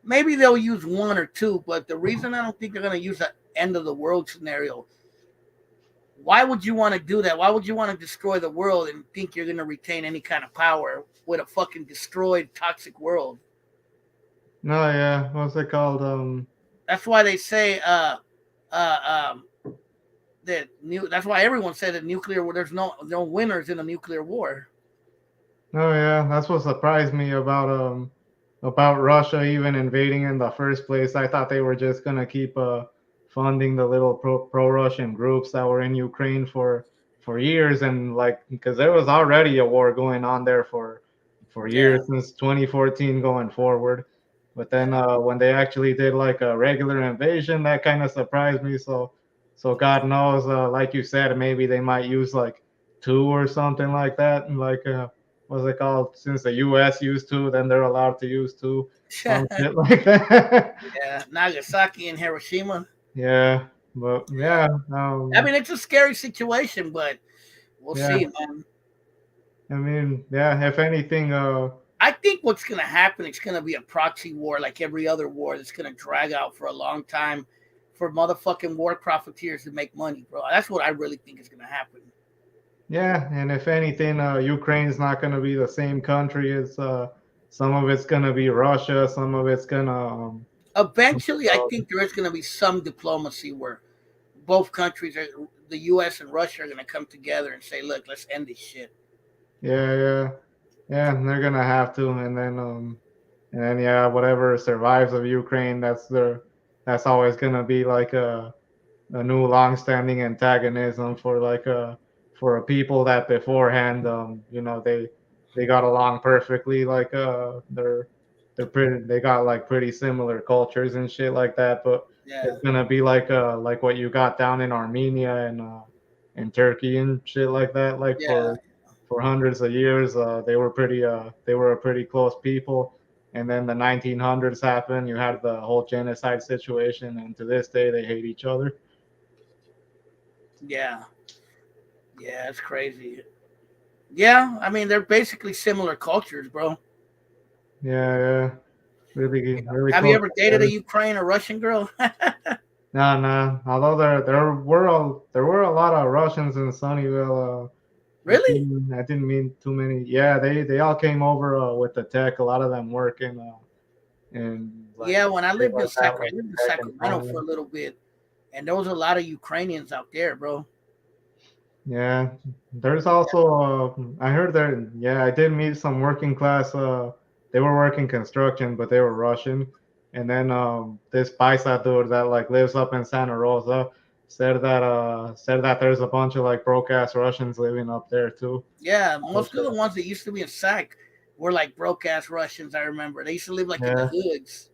maybe they'll use one or two, but the reason I don't think they're gonna use an end of the world scenario, why would you want to do that? Why would you want to destroy the world and think you're gonna retain any kind of power with a fucking destroyed toxic world? No, yeah, what's it called? That's why they say that that's why everyone said that nuclear there's no winners in a nuclear war. No, yeah, that's what surprised me about Russia even invading in the first place. I thought they were just gonna keep funding the little pro-Russian groups that were in Ukraine for years, and like because there was already a war going on there for Yeah, years since 2014 going forward. But then yeah. when they actually did like a regular invasion, that kind of surprised me. So God knows, like you said, maybe they might use like two or something like that, and like what's it called? Since the U.S. used to, then they're allowed to use two, some shit like that. Yeah, Nagasaki and Hiroshima. Yeah, but Yeah. yeah, I mean, it's a scary situation, but we'll yeah. see, man. I mean, yeah. If anything, I think what's going to happen, it's going to be a proxy war like every other war that's going to drag out for a long time for motherfucking war profiteers to make money, bro. That's what I really think is going to happen. yeah, and if anything, Ukraine's not gonna be the same country. It's some of it's gonna be Russia, some of it's gonna Eventually, I think there is going to be some diplomacy where both countries, the U.S. and Russia, are going to come together and say, look, let's end this shit. yeah, yeah, yeah. And they're gonna have to, and then yeah, whatever survives of Ukraine, that's always gonna be like a new long-standing antagonism for like for a people that beforehand they got along perfectly, like they're pretty, they got like pretty similar cultures and shit like that, but Yeah, it's gonna be like what you got down in Armenia and Turkey and shit like that, like yeah, for hundreds of years they were a pretty close people, and then the 1900s happened, you had the whole genocide situation, and to this day they hate each other. yeah, yeah. It's crazy. Yeah, I mean, they're basically similar cultures, bro. Yeah, yeah, really, really Have you close ever dated a together. Ukraine or Russian girl? No, no. Although there were a lot of Russians in Sunnyvale. Really? I didn't mean too many. Yeah, they all came over with the tech. A lot of them working in like Yeah, when shit like that, like I lived in tech and Sacramento for a phone. little bit, and there was a lot of Ukrainians out there, bro. Yeah, there's also I heard there. Yeah, I did meet some working class. They were working construction, but they were Russian. And then this paisa dude that like lives up in Santa Rosa said that there's a bunch of like broke ass Russians living up there too. Yeah, But, most of the ones that used to be in Sac were like broke ass Russians. I remember they used to live like in the yeah, hoods.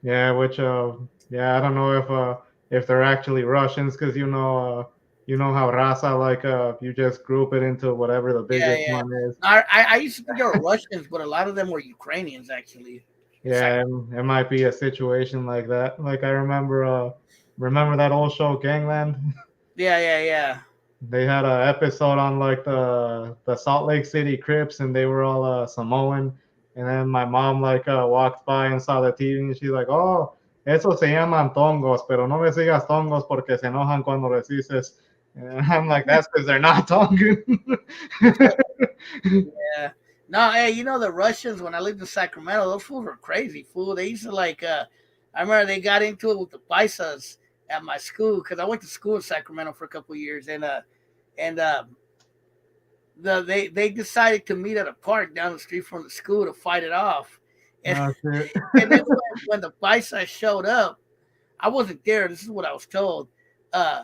yeah, which yeah, I don't know if they're actually Russians because you know how Raza like you just group it into whatever the Yeah, biggest yeah. one is. I used to think they were Russians, but a lot of them were Ukrainians actually. In Yeah, Sacramento. it might be a situation like that. Like I remember that old show Gangland. Yeah, yeah, yeah, They had a episode on like the Salt Lake City Crips, and they were all Samoan. And then my mom like walked by and saw the TV, and she's like, "Oh, eso se llaman tongos, pero no me sigas tongos porque se enojan cuando les dices." And I'm like, "That's because they're not Tongan." yeah. No, hey, you know the Russians when I lived in Sacramento, those fools were crazy, fool. They used to like I remember they got into it with the paisas at my school because I went to school in Sacramento for a couple of years and they decided to meet at a park down the street from the school to fight it off. And Oh shit. and then when the paisas showed up, I wasn't there. This is what I was told. Uh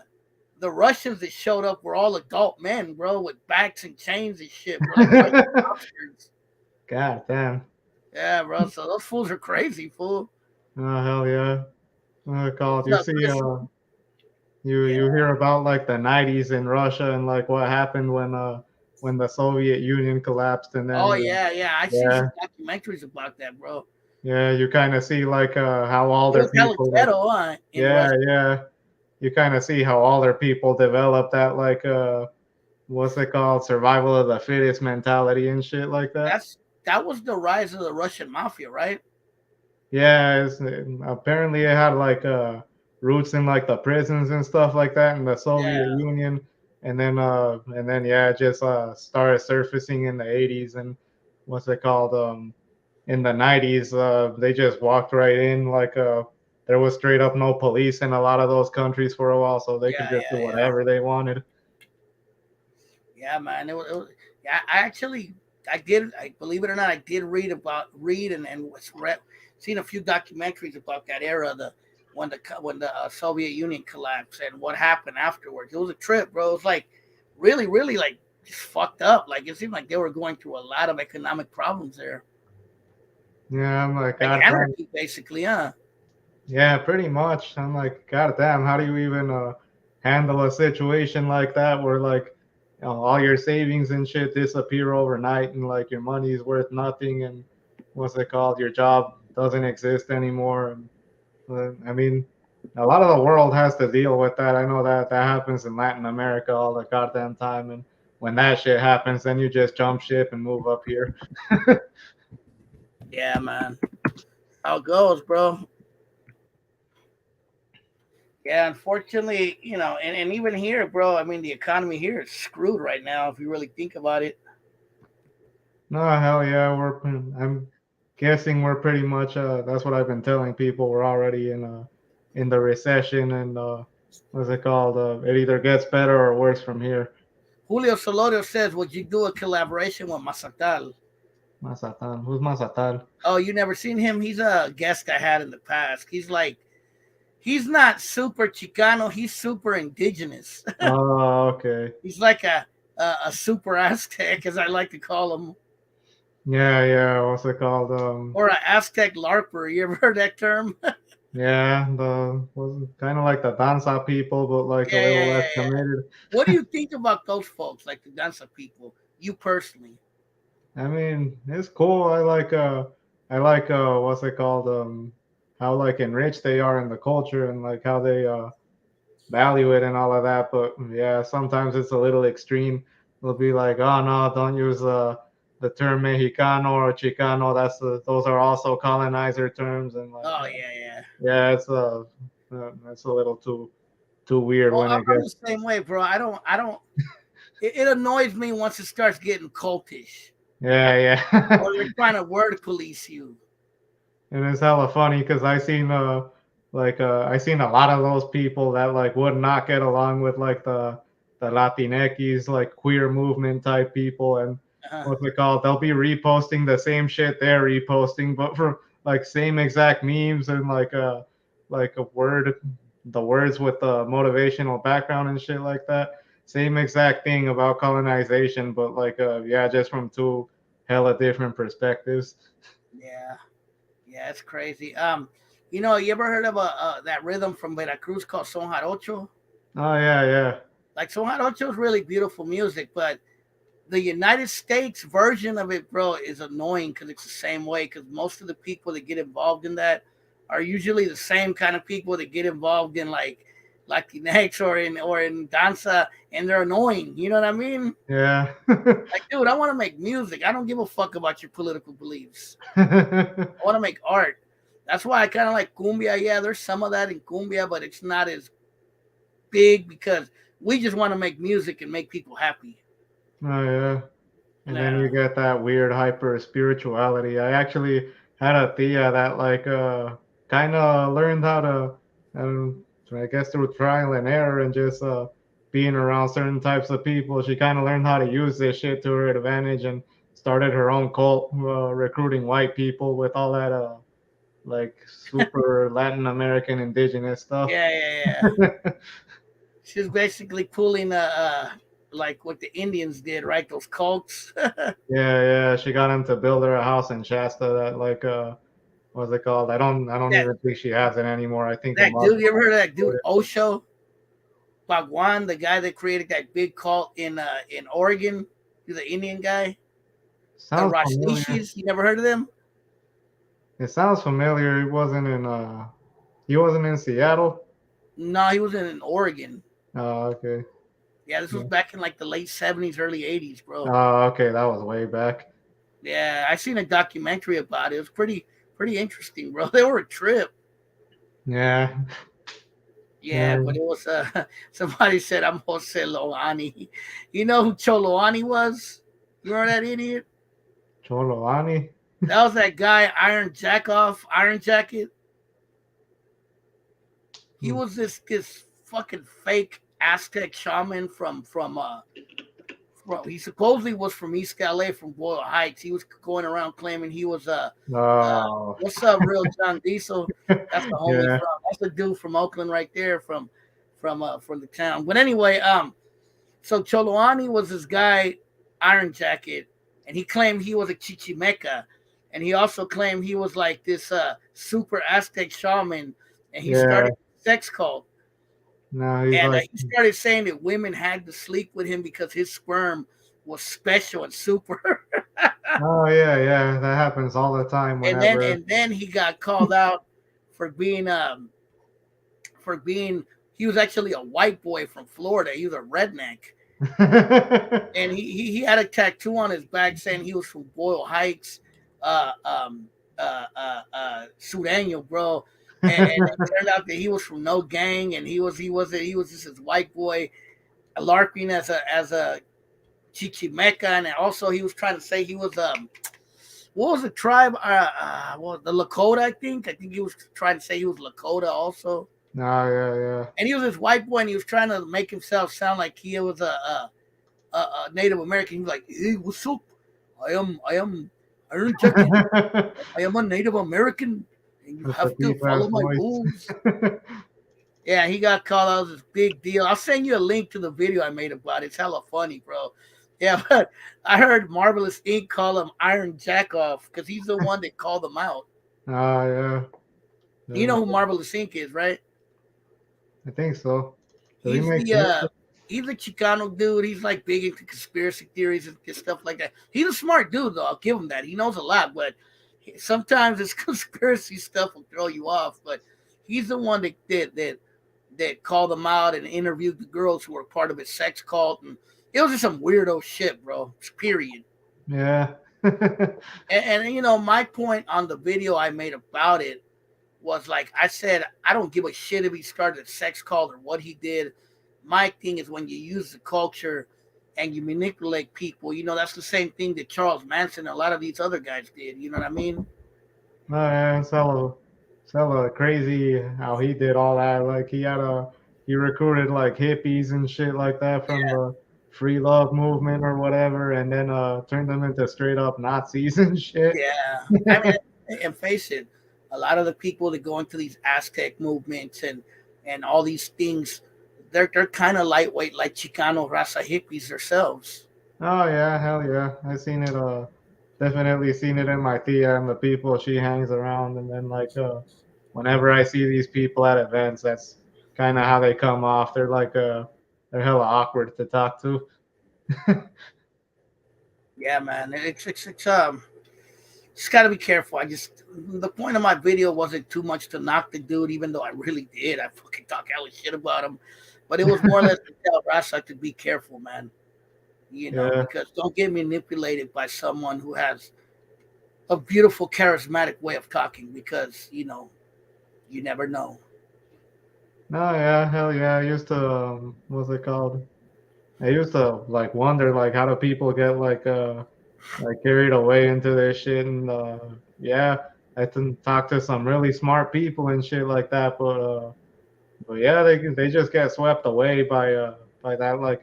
the Russians that showed up were all adult men, bro, with backs and chains and shit, bro, like Russian mobsters. God damn. Yeah, bro. So those fools are crazy, fool. Oh hell yeah. Called. What's You up, see, Chris? Yeah, you hear about like the '90s in Russia and like what happened when the Soviet Union collapsed, and then oh yeah, yeah. I seen yeah, some documentaries about that, bro. yeah, you kind of see like how all It their was hella people, ghetto, huh, in yeah, Russia. yeah, you kind of see how all their people developed that like what's it called, survival of the fittest mentality and shit like that. That was the rise of the Russian mafia, right? Yeah, apparently it had like roots in like the prisons and stuff like that in the Soviet Yeah, Union, and then yeah, it just started surfacing in the 80s, and what's it called in the 90s they just walked right in, like there was straight up no police in a lot of those countries for a while, so they could yeah, just do yeah, yeah. whatever they wanted. Yeah, man. Yeah, I actually. I did. I believe it or not, I did read and seen a few documentaries about that era, the when the Soviet Union collapsed and what happened afterwards. It was a trip, bro. It was like really, really like just fucked up. Like it seemed like they were going through a lot of economic problems there, Yeah, I'm like, like God damn. anarchy, basically, huh? Yeah, pretty much. I'm like, God damn, how do you even handle a situation like that where like all your savings and shit disappear overnight and like your money is worth nothing and what's it called? Your job doesn't exist anymore. And I mean, a lot of the world has to deal with that. I know that that happens in Latin America all the goddamn time. And when that shit happens, then you just jump ship and move up here. Yeah, man. How it goes, bro. Yeah, unfortunately, and even here, bro. I mean, the economy here is screwed right now. If you really think about it. No, hell yeah, I'm guessing we're pretty much. That's what I've been telling people. We're already in the recession, and what's it called? It either gets better or worse from here. Julio Solorio says, "Would you do a collaboration with Masatal?" Mazatán, who's Mazatán? Oh, you never seen him? He's a guest I had in the past. He's not super Chicano. He's super indigenous. Oh, okay. He's like a super Aztec, as I like to call him, Yeah, yeah. What's it called? or an Aztec LARPer. You ever heard that term? Yeah, the was kind of like the danza people, but like a Yeah, yeah, little yeah, less yeah. committed. What do you think about those folks, like the Danza people? You personally? I mean, it's cool. I like what's it called? How like enriched they are in the culture and like how they value it and all of that. But yeah, sometimes it's a little extreme. They'll be like, oh no, don't use the term Mexicano or Chicano. Those are also colonizer terms, and like Oh yeah, yeah. yeah, it's a little too weird Well, when it I'm the gets same way, bro. I don't. It annoys me once it starts getting cultish, yeah, or yeah. they're trying to word police you. And it's hella funny because I seen a lot of those people that like would not get along with like the Latinx like queer movement type people and Uh, what's it called? They'll be reposting the same shit they're reposting, but for like same exact memes and like a word the words with the motivational background and shit like that. Same exact thing about colonization, but like yeah, just from two hella different perspectives. yeah, yeah, it's crazy. You ever heard of that rhythm from Veracruz called Son Jarocho? Oh yeah, yeah. Like Son Jarocho is really beautiful music, but the United States version of it, bro, is annoying because it's the same way. Because most of the people that get involved in that are usually the same kind of people that get involved in like Latinx or in danza, and they're annoying. You know what I mean? Yeah. Like, dude, I want to make music. I don't give a fuck about your political beliefs. I want to make art. That's why I kind of like cumbia. Yeah, there's some of that in cumbia, but it's not as big because we just want to make music and make people happy. Oh yeah. And then you Yeah. get that weird hyper spirituality. I actually had a tia that like kind of learned how to I guess through trial and error and just being around certain types of people, she kind of learned how to use this shit to her advantage and started her own cult recruiting white people with all that like super Latin American indigenous stuff. Yeah, yeah, yeah. She's basically pulling like what the Indians did, right? Those cults. Yeah, yeah, she got him to build her a house in Shasta that like what's it called? I don't that even think she has it anymore. I think a that Muslim dude, you ever heard of that bought dude it. Osho Bhagwan, the guy that created that big cult in Oregon? He's an Indian guy. The Sounds familiar. Rashnishis. You never heard of them? It sounds familiar. He wasn't in Seattle. No, he was in Oregon. Oh, okay. Yeah, this was Yeah. back in like the late '70s, early '80s, bro. Oh, okay, that was way back. Yeah, I seen a documentary about it. It was pretty interesting, bro. They were a trip. Yeah. Yeah, Yeah. but it was somebody said I'm Jose Loani. You know who Choloani was? You remember that idiot? Chololani. That was that guy Iron Jacket. He Hmm. was this fucking fake Aztec shaman from he supposedly was from East LA, from Boyle Heights. He was going around claiming he was Oh, what's up, real John Diesel? That's the homie yeah, from. That's the dude from Oakland right there, from the town. But anyway, so Choloani was this guy, Iron Jacket, and he claimed he was a Chichimeca, and he also claimed he was like this super Aztec shaman, and he yeah. started a sex cult, No, he's and like, he started saying that women had to sleep with him because his sperm was special and super. oh yeah, yeah. That happens all the time. and then Whenever. and then he got called out for being he was actually a white boy from Florida. He was a redneck. And he had a tattoo on his back saying he was from Boyle Heights, Sureño, bro. And it turned out that he was from no gang, and he was just this white boy larping as a chichimeca, and also he was trying to say he was what was the tribe? Well, the Lakota, I think. I think he was trying to say he was Lakota also. Oh yeah, And he was this white boy, and he was trying to make himself sound like he was a Native American. He was like, "Hey, what's up? I am Iron Jacket. yeah. I am a Native American, and you With the have to deep ass follow my voice. rules." Yeah, he got called out as this big deal. I'll send you a link to the video I made about it. It's hella funny, bro. Yeah, but I heard Marvelous Inc. call him Iron Jackoff because he's the one that called him out. Oh yeah. You Yeah. know who Marvelous Inc. is, right? I think so. Does he He's make the music? he's a Chicano dude. He's like big into conspiracy theories and stuff like that. He's a smart dude, though. I'll give him that. He knows a lot, but sometimes his conspiracy stuff will throw you off. But he's the one that called them out and interviewed the girls who were part of his sex cult, and it was just some weirdo shit, bro. Period. Yeah. And my point on the video I made about it was like I said, I don't give a shit if he started a sex cult or what he did. My thing is when you use the culture and you manipulate people, that's the same thing that Charles Manson and a lot of these other guys did. You know what I mean? No, yeah, it's hella crazy how he did all that. Like he recruited like hippies and shit like that from the free love movement or whatever, and then turned them into straight up Nazis and shit. Yeah. I mean, and face it, a lot of the people that go into these Aztec movements and all these things, they're kind of lightweight, like Chicano raza hippies themselves. Oh yeah, hell yeah. I seen it definitely seen it in my tia and the people she hangs around, and then like whenever I see these people at events, that's kind of how they come off. They're like they're hella awkward to talk to. Yeah, man. It's just got to be careful. The point of my video wasn't too much to knock the dude, even though I really did. I fucking talk hella shit about him, but it was more or less to tell Rasa to be careful, man. Yeah. Because don't get manipulated by someone who has a beautiful, charismatic way of talking. Because you never know. No, yeah, hell yeah. I used to what's it called? I used to like wonder like how do people get like carried away into this shit, and yeah, I can talk to some really smart people and shit like that, but yeah, they just get swept away by that like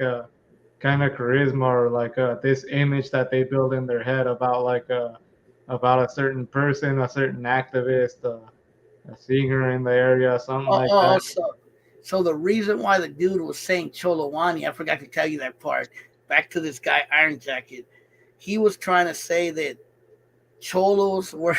kind of charisma or like this image that they build in their head about about a certain person, a certain activist, a singer in the area, something Oh, like oh, that. so the reason why the dude was saying Cholowani, I forgot to tell you that part. Back to this guy Iron Jacket, he was trying to say that Cholos were.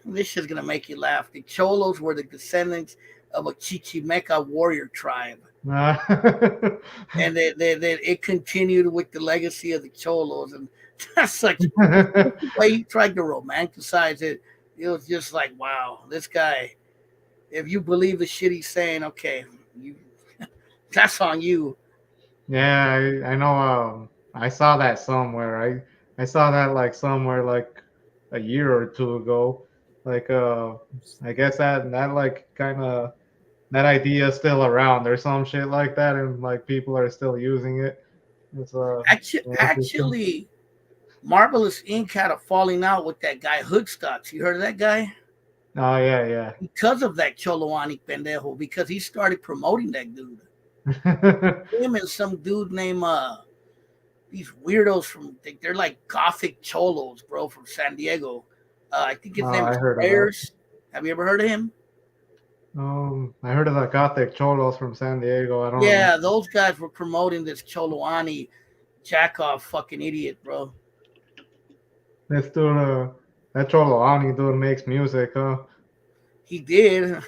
This is gonna make you laugh. The Cholos were the descendants of a Chichimeca warrior tribe, and that it continued with the legacy of the Cholos, and that's such the way he tried to romanticize it. It was just like, wow, this guy. If you believe the shit he's saying, okay, you that's on you. Yeah, I know. I saw that somewhere. I saw that like somewhere like a year or two ago. Like I guess that like kind of that idea is still around or some shit like that, and like people are still using it. It's interesting. Actually, Marvelous Inc. had a falling out with that guy Hoodstocks. You heard of that guy? Oh yeah, Because of that Choloani pendejo, because he started promoting that dude. yeah. Him and some dude named these weirdos from they're like gothic cholos, bro, from San Diego. I think his name I is heard of that. Prayers. Have you ever heard of him? I heard of the Gothic Cholos from San Diego. I don't remember. Yeah, those guys were promoting this Choloani jack off fucking idiot, bro. This dude, that Choloani dude makes music, huh? He did.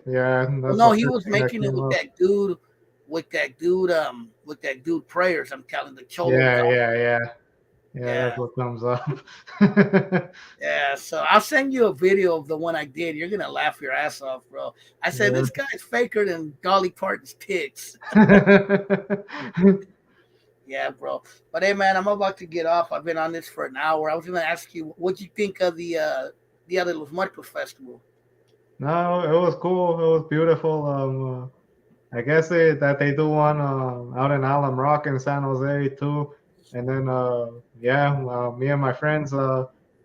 Yeah, Well, that's no, the he first was thing that making it came up. with that dude prayers. I'm telling the Cholo Yeah, God. yeah, yeah. Yeah, Yeah, that's what comes up. yeah. So I'll send you a video of the one I did. You're gonna laugh your ass off, bro. I said Yeah. this guy's faker than Dolly Parton's tits. Yeah, bro. But hey, man, I'm about to get off. I've been on this for an hour. I was gonna ask you, what'd you think of the Dia de los Muertos festival? No, it was cool. It was beautiful. I guess that they do one out in Alum Rock in San Jose too. And then yeah, me and my friends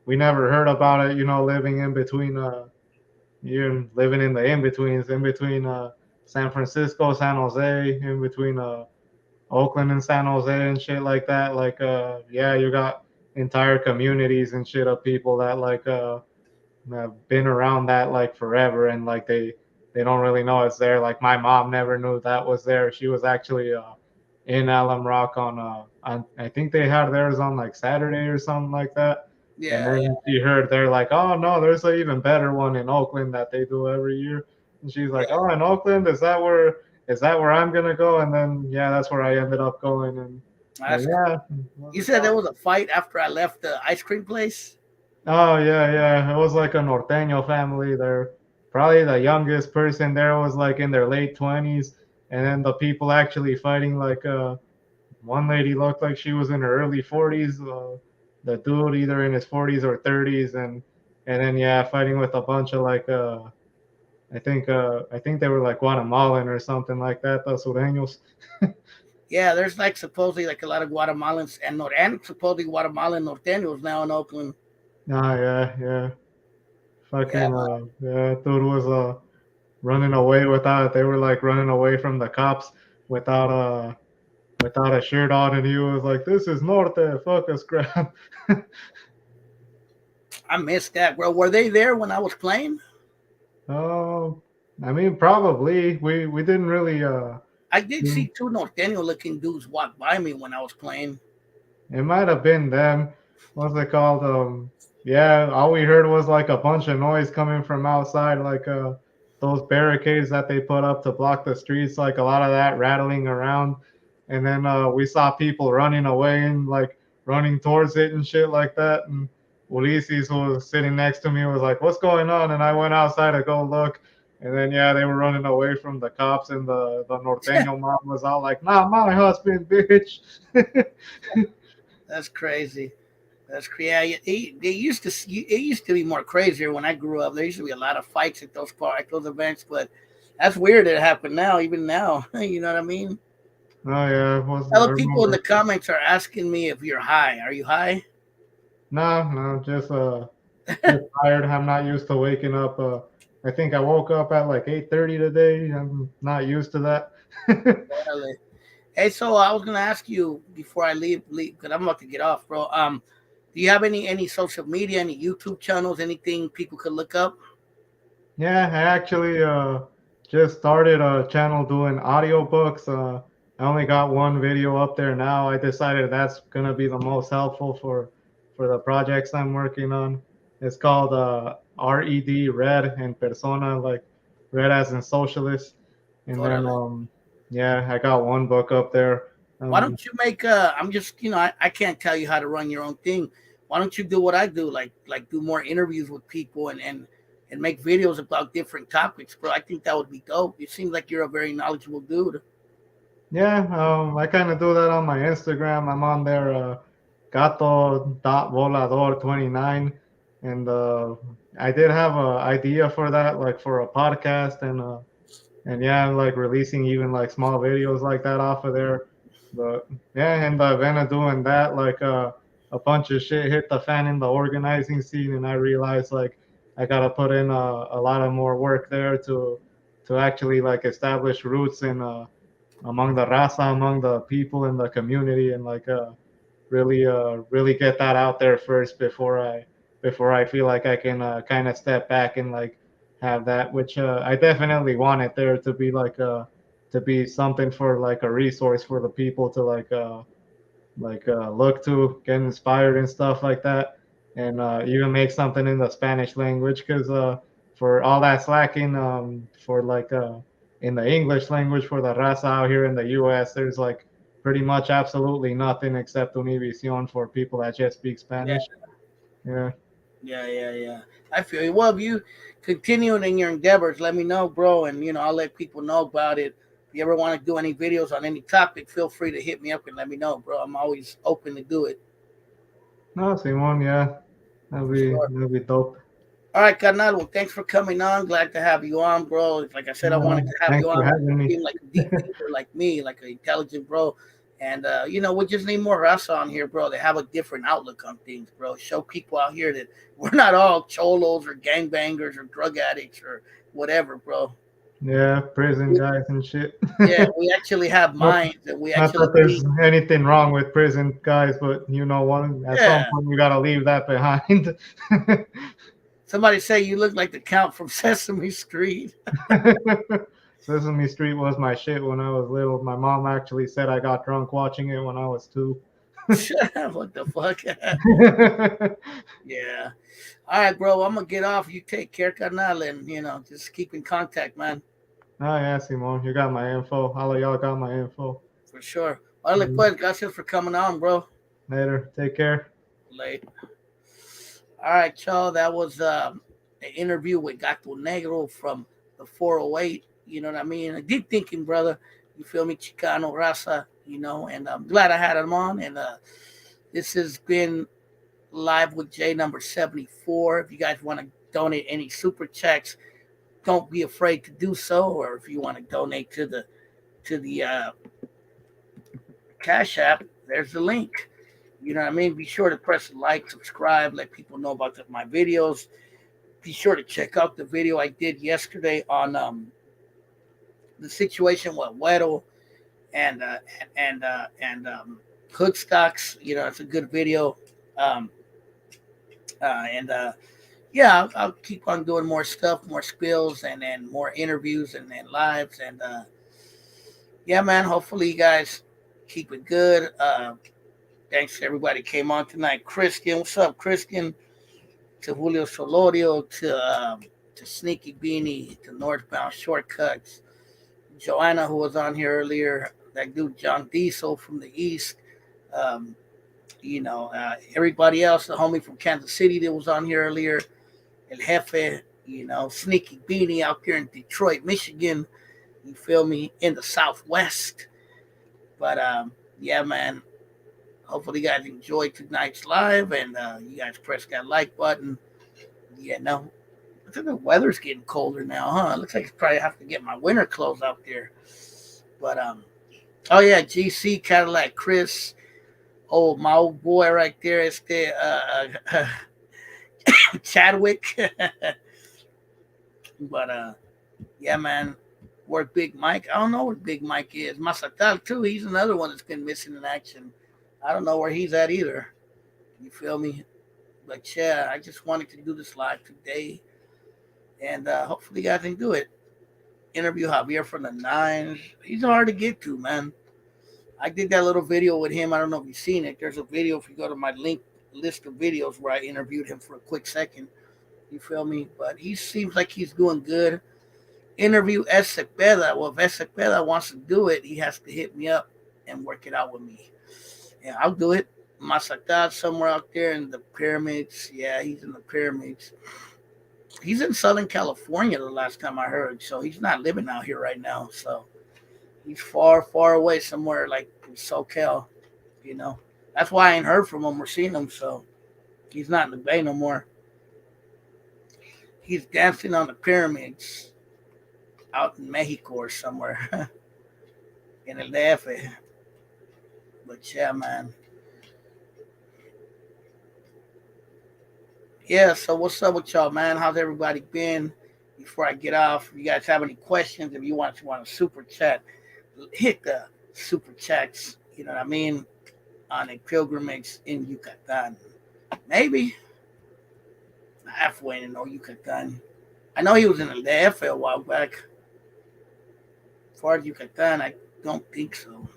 we never heard about it. You know, living in between you're living in the in betweens, in between San Francisco, San Jose, in between Oakland and San Jose and shit like that. Like yeah, you got entire communities and shit of people that like have been around that like forever, and like they don't really know it's there. Like my mom never knew that was there. She was actually in Alum Rock on I think they had theirs on like Saturday or something like that. And Yeah, then she heard they're like, oh no, there's an even better one in Oakland that they do every year. And she's like, yeah. oh, in Oakland, is that where I'm gonna go? And then yeah, that's where I ended up going. And That's yeah, what's You it said there called? was a fight after I left the ice cream place. Oh yeah, yeah. It was like a norteño family. They're probably the youngest person there was like in their late 20s, and then the people actually fighting like one lady looked like she was in her early 40s. The dude either in his 40s or 30s, and then yeah, fighting with a bunch of like I think they were like Guatemalan or something like that. The sureños. Yeah, there's like supposedly like a lot of Guatemalans and supposedly Guatemalan norteños now in Oakland. Ah yeah, yeah. Yeah, Fucking yeah, dude was running away without they were like running away from the cops without without a shirt on, and he was like, this is norte, fuck us crap. I missed that, bro. Were they there when I was playing? Oh, I mean probably we didn't really I did mm, see two norteño looking dudes walk by me when I was playing. it might have been them. What's it called? Yeah, all we heard was like a bunch of noise coming from outside, like those barricades that they put up to block the streets, like a lot of that rattling around. And then we saw people running away and like running towards it and shit like that. And Ulysses, who was sitting next to me, was like, "What's going on?" And I went outside to go look. And then yeah, they were running away from the cops, and the norteño mom was all like, "Not my husband, bitch." That's crazy. Yeah. They used to. It used to be more crazier when I grew up. There used to be a lot of fights at at those events, but that's weird that it happened now. Even now, you know what I mean? Oh yeah, it was. I Other people in the remember. comments are asking me if you're high. Are you high? No, no, just tired. I'm not used to waking up. I think I woke up at like 8:30 today. I'm not used to that. Really? Hey, so I was gonna ask you before I leave, because I'm about to get off, bro. Do you have any social media, any YouTube channels, anything people could look up? Yeah, I actually just started a channel doing audiobooks. I only got one video up there now. I decided that's gonna be the most helpful for the projects I'm working on. It's called RED, Red in Persona, like Red as in socialist. And then Totally. yeah, I got one book up there. Why Um, don't you make I'm just I can't tell you how to run your own thing. Why don't you do what I do, like do more interviews with people and make videos about different topics, bro? I think that would be dope. It seems like you're a very knowledgeable dude. yeah, I kind of do that on my Instagram. I'm on there, gato.volador29. And I did have an idea for that, like for a podcast, and yeah, like releasing even like small videos like that off of there. But yeah, in the event of doing that, like a bunch of shit hit the fan in the organizing scene, and I realized like I gotta put in a lot of more work there to actually like establish roots in among the raza, among the people in the community, and like really get that out there first before I feel like I can kind of step back and like have that, which I definitely want it there to be like to be something for like a resource for the people to look to, get inspired and stuff like that, and even make something in the Spanish language because for all that slacking for like in the English language for the raza out here in the U.S. there's like pretty much absolutely nothing except Univision for people that just speak Yeah, Spanish. Yeah. yeah. I feel you. Well, if you continue in your endeavors, let me know, bro, and I'll let people know about it. If you ever want to do any videos on any topic, feel free to hit me up and let me know, bro. I'm always open to do it. No, Simon, yeah, For sure. that'd be dope. All right, carnal. Well, thanks for coming on. Glad to have you on, bro. Like I said, I wanted to have Thanks you for on. having me. Seem like a deep thinker like me, like an intelligent bro. And we just need more us on here, bro. They have a different outlook on things, bro. Show people out here that we're not all cholos or gangbangers or drug addicts or whatever, bro. Yeah, prison guys and shit. Yeah, we actually have Not, minds and we not actually that there's think. anything wrong with prison guys, but you know what? At some Yeah. point, we gotta leave that behind. Somebody say you look like the Count from Sesame Street. Sesame Street was my shit when I was little. My mom actually said I got drunk watching it when I was 2. What the fuck? Yeah. All right, bro. I'm gonna get off. You take care, carnal, and just keep in contact, man, Oh yeah, Simon, you got my info. All of y'all got my info. for sure. Vale, Mm, pues, gracias for coming on, bro. later. Take care. Late. All right, y'all. That was an interview with Gato Negro from the 408. You know what I mean? Deep thinking, brother. You feel me? Chicano raza. And I'm glad I had him on. And this has been Live with Jay number 74. If you guys want to donate any super checks, don't be afraid to do so. Or if you want to donate to the Cash App, there's the link. You know what I mean? Be sure to press like, subscribe, let people know about my videos. Be sure to check out the video I did yesterday on the situation with Weddle and hood stocks. It's a good video. Um, and Yeah, I'll keep on doing more stuff, more spills, and then more interviews and lives. And yeah, man, hopefully you guys keep it good. Thanks to everybody who came on tonight. Christian, what's up, Christian? To Julio Solorio, to Sneaky Beanie, to Northbound Shortcuts, Joanna, who was on here earlier, that dude John Diesel from the East. Um, Everybody else, the homie from Kansas City that was on here earlier, El Jefe, Sneaky Beanie out there in Detroit, Michigan. You feel me? In the Southwest. But yeah, man. Hopefully, you guys enjoyed tonight's live, and you guys press that like button. Yeah, no, I think the weather's getting colder now, huh? It looks like I probably have to get my winter clothes out there. But oh yeah, GC Cadillac Chris, my old boy right there. It's the Chadwick. But yeah, man. Where Big Mike? I don't know where Big Mike is. Masatal too. He's another one that's been missing in action. I don't know where he's at either. You feel me? But yeah, I just wanted to do this live today, and hopefully you guys can do it. Interview Javier from the Nines. He's hard to get to, man. I did that little video with him. I don't know if you've seen it. There's a video if you go to my link list of videos where I interviewed him for a quick second. You feel me? But he seems like he's doing good. Interview Cepeda. Well, if Cepeda wants to do it, he has to hit me up and work it out with me. Yeah, I'll do it. Masatad somewhere out there in the pyramids. Yeah, he's in the pyramids. He's in Southern California the last time I heard, so he's not living out here right now. So he's far, far away somewhere like in SoCal. That's why I ain't heard from him or seen him. So he's not in the Bay no more. He's dancing on the pyramids out in Mexico or somewhere in El DF. But yeah, man. Yeah, so what's up with y'all, man? How's everybody been? Before I get off, if you guys have any questions, if you want to super chat, hit the super chats, you know what I mean, on a pilgrimage in Yucatan. Maybe halfway to know Yucatan. I know he was in the DF a while back. As far as Yucatan, I don't think so.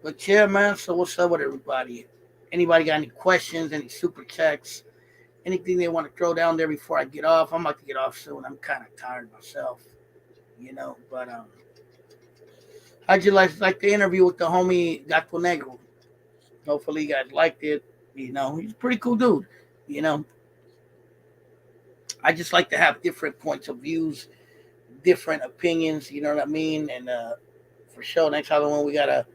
But yeah, man. So what's up with everybody? Anybody got any questions? Any super chats? Anything they want to throw down there before I get off? I'm about to get off soon. I'm kind of tired myself, you know. But how'd you like the interview with the homie Gato Negro? Hopefully you guys liked it. You know, he's a pretty cool dude. You know, I just like to have different points of views, different opinions. You know what I mean? And for sure, next time when we gotta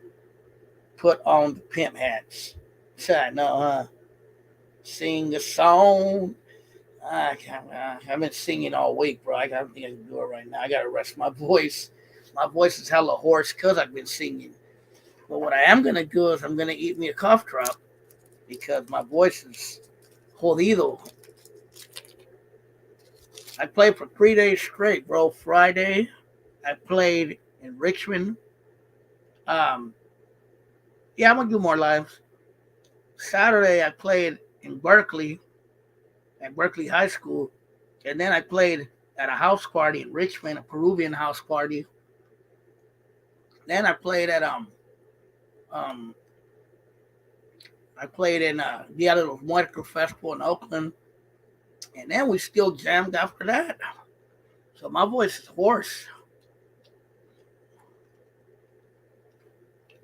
put on the pimp hats. So I know, sing a song. I've been singing all week, bro. I don't think I can do it right now. I gotta rest my voice. My voice is hella hoarse because I've been singing. But what I am gonna do is I'm gonna eat me a cough drop because my voice is jodido. I played for 3 days straight, bro. Friday, I played in Richmond. Um, yeah, I'm gonna do more lives. Saturday, I played in Berkeley at Berkeley High School, and then I played at a house party in Richmond, a Peruvian house party. Then I played at um I played in Dia de los Muertos Festival in Oakland, and then we still jammed after that. So my voice is hoarse.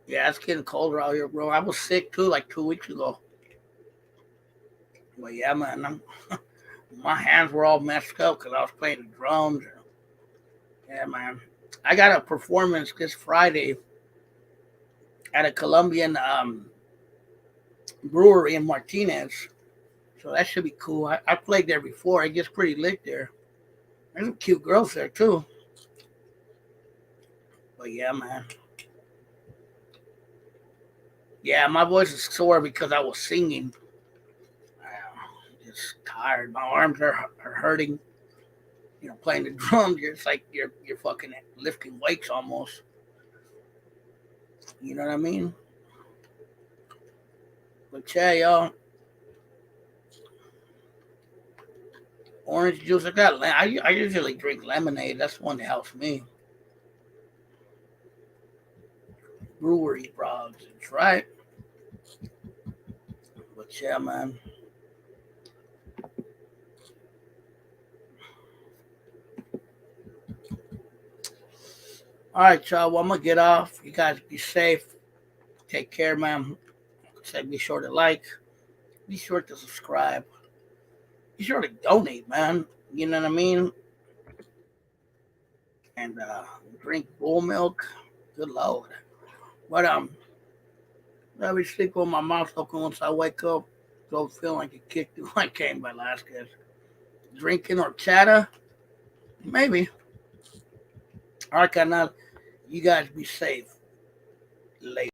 Yeah, it's getting colder out here, bro. I was sick too, like 2 weeks ago. But yeah, man, my hands were all messed up because I was playing the drums. Yeah, man. I got a performance this Friday at a Colombian brewery in Martinez. So that should be cool. I played there before. It gets pretty lit there. There's some cute girls there too. But yeah, man. Yeah, my voice is sore because I was singing. I'm just tired. My arms are hurting. You know, playing the drums, it's like you're fucking lifting weights almost. You know what I mean? But yeah, y'all. Orange juice. I usually drink lemonade. That's the one that helps me. Brewery frogs. That's right. But yeah, man. All right, y'all. Well, I'm gonna get off. You guys be safe. Take care, man. Say be sure to like. Be sure to subscribe. Be sure to donate, man. You know what I mean? And drink bull milk. Good lord. But let me sleep with my mouth open once I wake up. Don't feel like a kick through my cane by Velasquez. Drinking or chatter? Maybe. All right, canal. You guys be safe. Later.